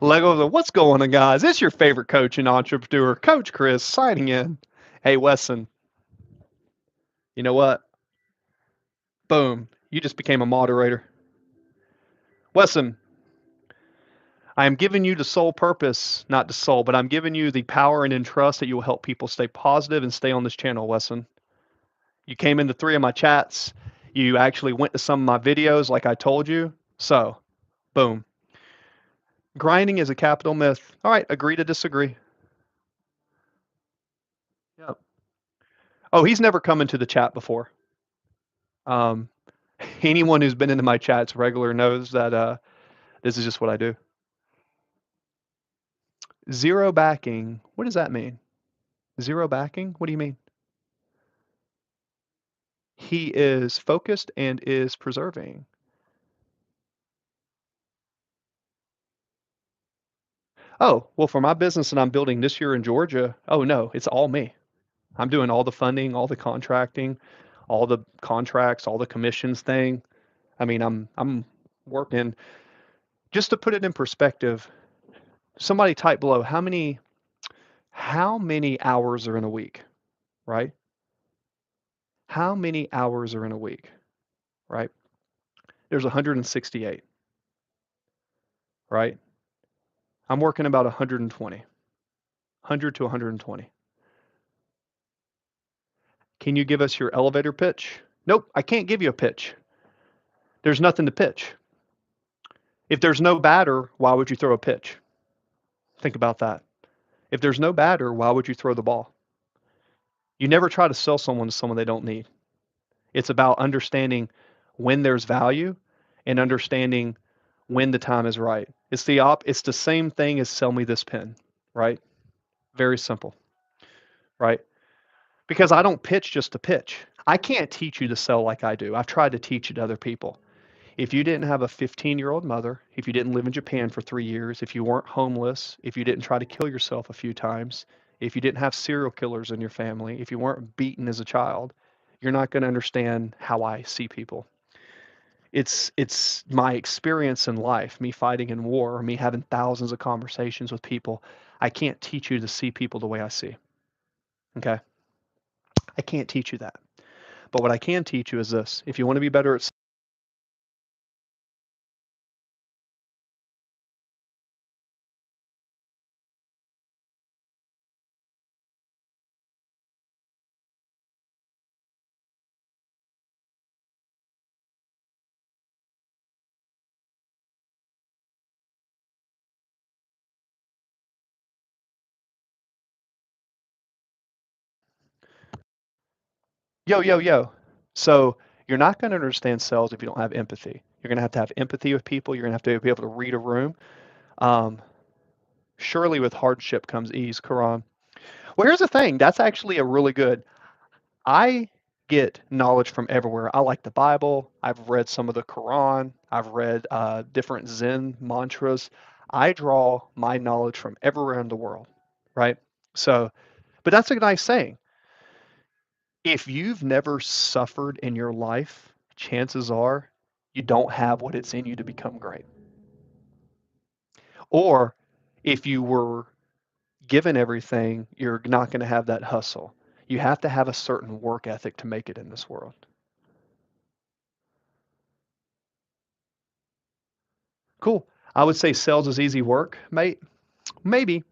Lego, what's going on, guys? It's your favorite coach and entrepreneur, Coach Chris, signing in. Hey, Wesson, you know what? Boom. You just became a moderator. Wesson, I am giving you the sole purpose, not the soul, but I'm giving you the power and entrust that you will help people stay positive and stay on this channel, Wesson. You came into 3 of my chats. You actually went to some of my videos like I told you. So, boom. Grinding is a capital myth. All right, agree to disagree. Yep. Oh, he's never come into the chat before. Um, anyone who's been into my chats regular knows that this is just what I do. Zero backing. What does that mean? Zero backing? What do you mean? He is focused and is preserving. Oh, well, for my business that I'm building this year in Georgia, oh no, it's all me. I'm doing all the funding, all the contracting, all the contracts, all the commissions thing. I mean, I'm working. Just to put it in perspective, somebody type below how many hours are in a week, right? How many hours are in a week, right? There's 168, right? I'm working about 120, 100 to 120. Can you give us your elevator pitch? Nope, I can't give you a pitch. There's nothing to pitch. If there's no batter, why would you throw a pitch? Think about that. If there's no batter, why would you throw the ball? You never try to sell someone to someone they don't need. It's about understanding when there's value and understanding when the time is right. It's the same thing as sell me this pen, right? Very simple, right? Because I don't pitch just to pitch. I can't teach you to sell like I do. I've tried to teach it to other people. If you didn't have a 15-year-old mother, if you didn't live in Japan for 3 years, if you weren't homeless, if you didn't try to kill yourself a few times, if you didn't have serial killers in your family, if you weren't beaten as a child, you're not going to understand how I see people. It's my experience in life, me fighting in war, me having thousands of conversations with people. I can't teach you to see people the way I see. Okay? I can't teach you that. But what I can teach you is this. If you want to be better at yo, yo, yo. So you're not going to understand sales if you don't have empathy. You're going to have empathy with people. You're going to have to be able to read a room. Um, surely with hardship comes ease, Quran. Well, here's the thing. That's actually a really good. I get knowledge from everywhere. I like the Bible. I've read some of the Quran. I've read different Zen mantras. I draw my knowledge from everywhere in the world, right? So, but that's a nice saying. If you've never suffered in your life, chances are you don't have what it's in you to become great. Or if you were given everything, you're not going to have that hustle. You have to have a certain work ethic to make it in this world. Cool. I would say sales is easy work, mate. Maybe.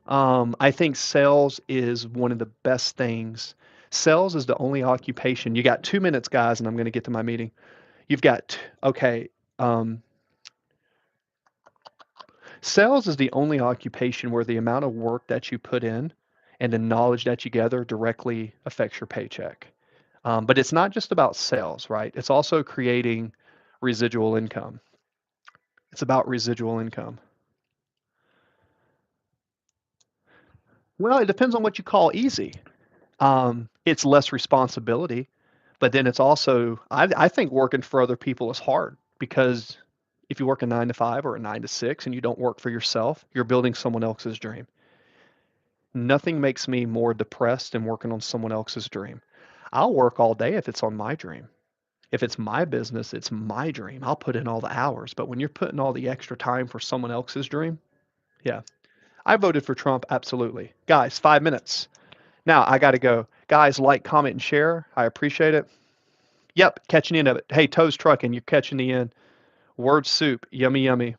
I think sales is one of the best things. Sales is the only occupation. You got 2 minutes, guys, and I'm going to get to my meeting. You've got, okay, sales is the only occupation where the amount of work that you put in and the knowledge that you gather directly affects your paycheck. But it's not just about sales, right? It's also creating residual income. It's about residual income. Well, it depends on what you call easy. It's less responsibility, but then it's also, I think working for other people is hard because if you work a 9 to 5 or a 9 to 6 and you don't work for yourself, you're building someone else's dream. Nothing makes me more depressed than working on someone else's dream. I'll work all day if it's on my dream. If it's my business, it's my dream. I'll put in all the hours. But when you're putting all the extra time for someone else's dream, yeah. I voted for Trump, absolutely. Guys, 5 minutes. Now I got to go. Guys, like, comment, and share. I appreciate it. Yep, catching the end of it. Hey, Toes Trucking, you're catching the end. Word soup, yummy, yummy.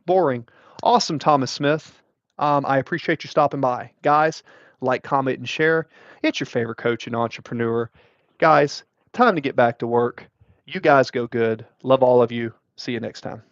Boring. Awesome, Thomas Smith. I appreciate you stopping by. Guys, like, comment, and share. It's your favorite coach and entrepreneur. Guys, time to get back to work. You guys go good. Love all of you. See you next time.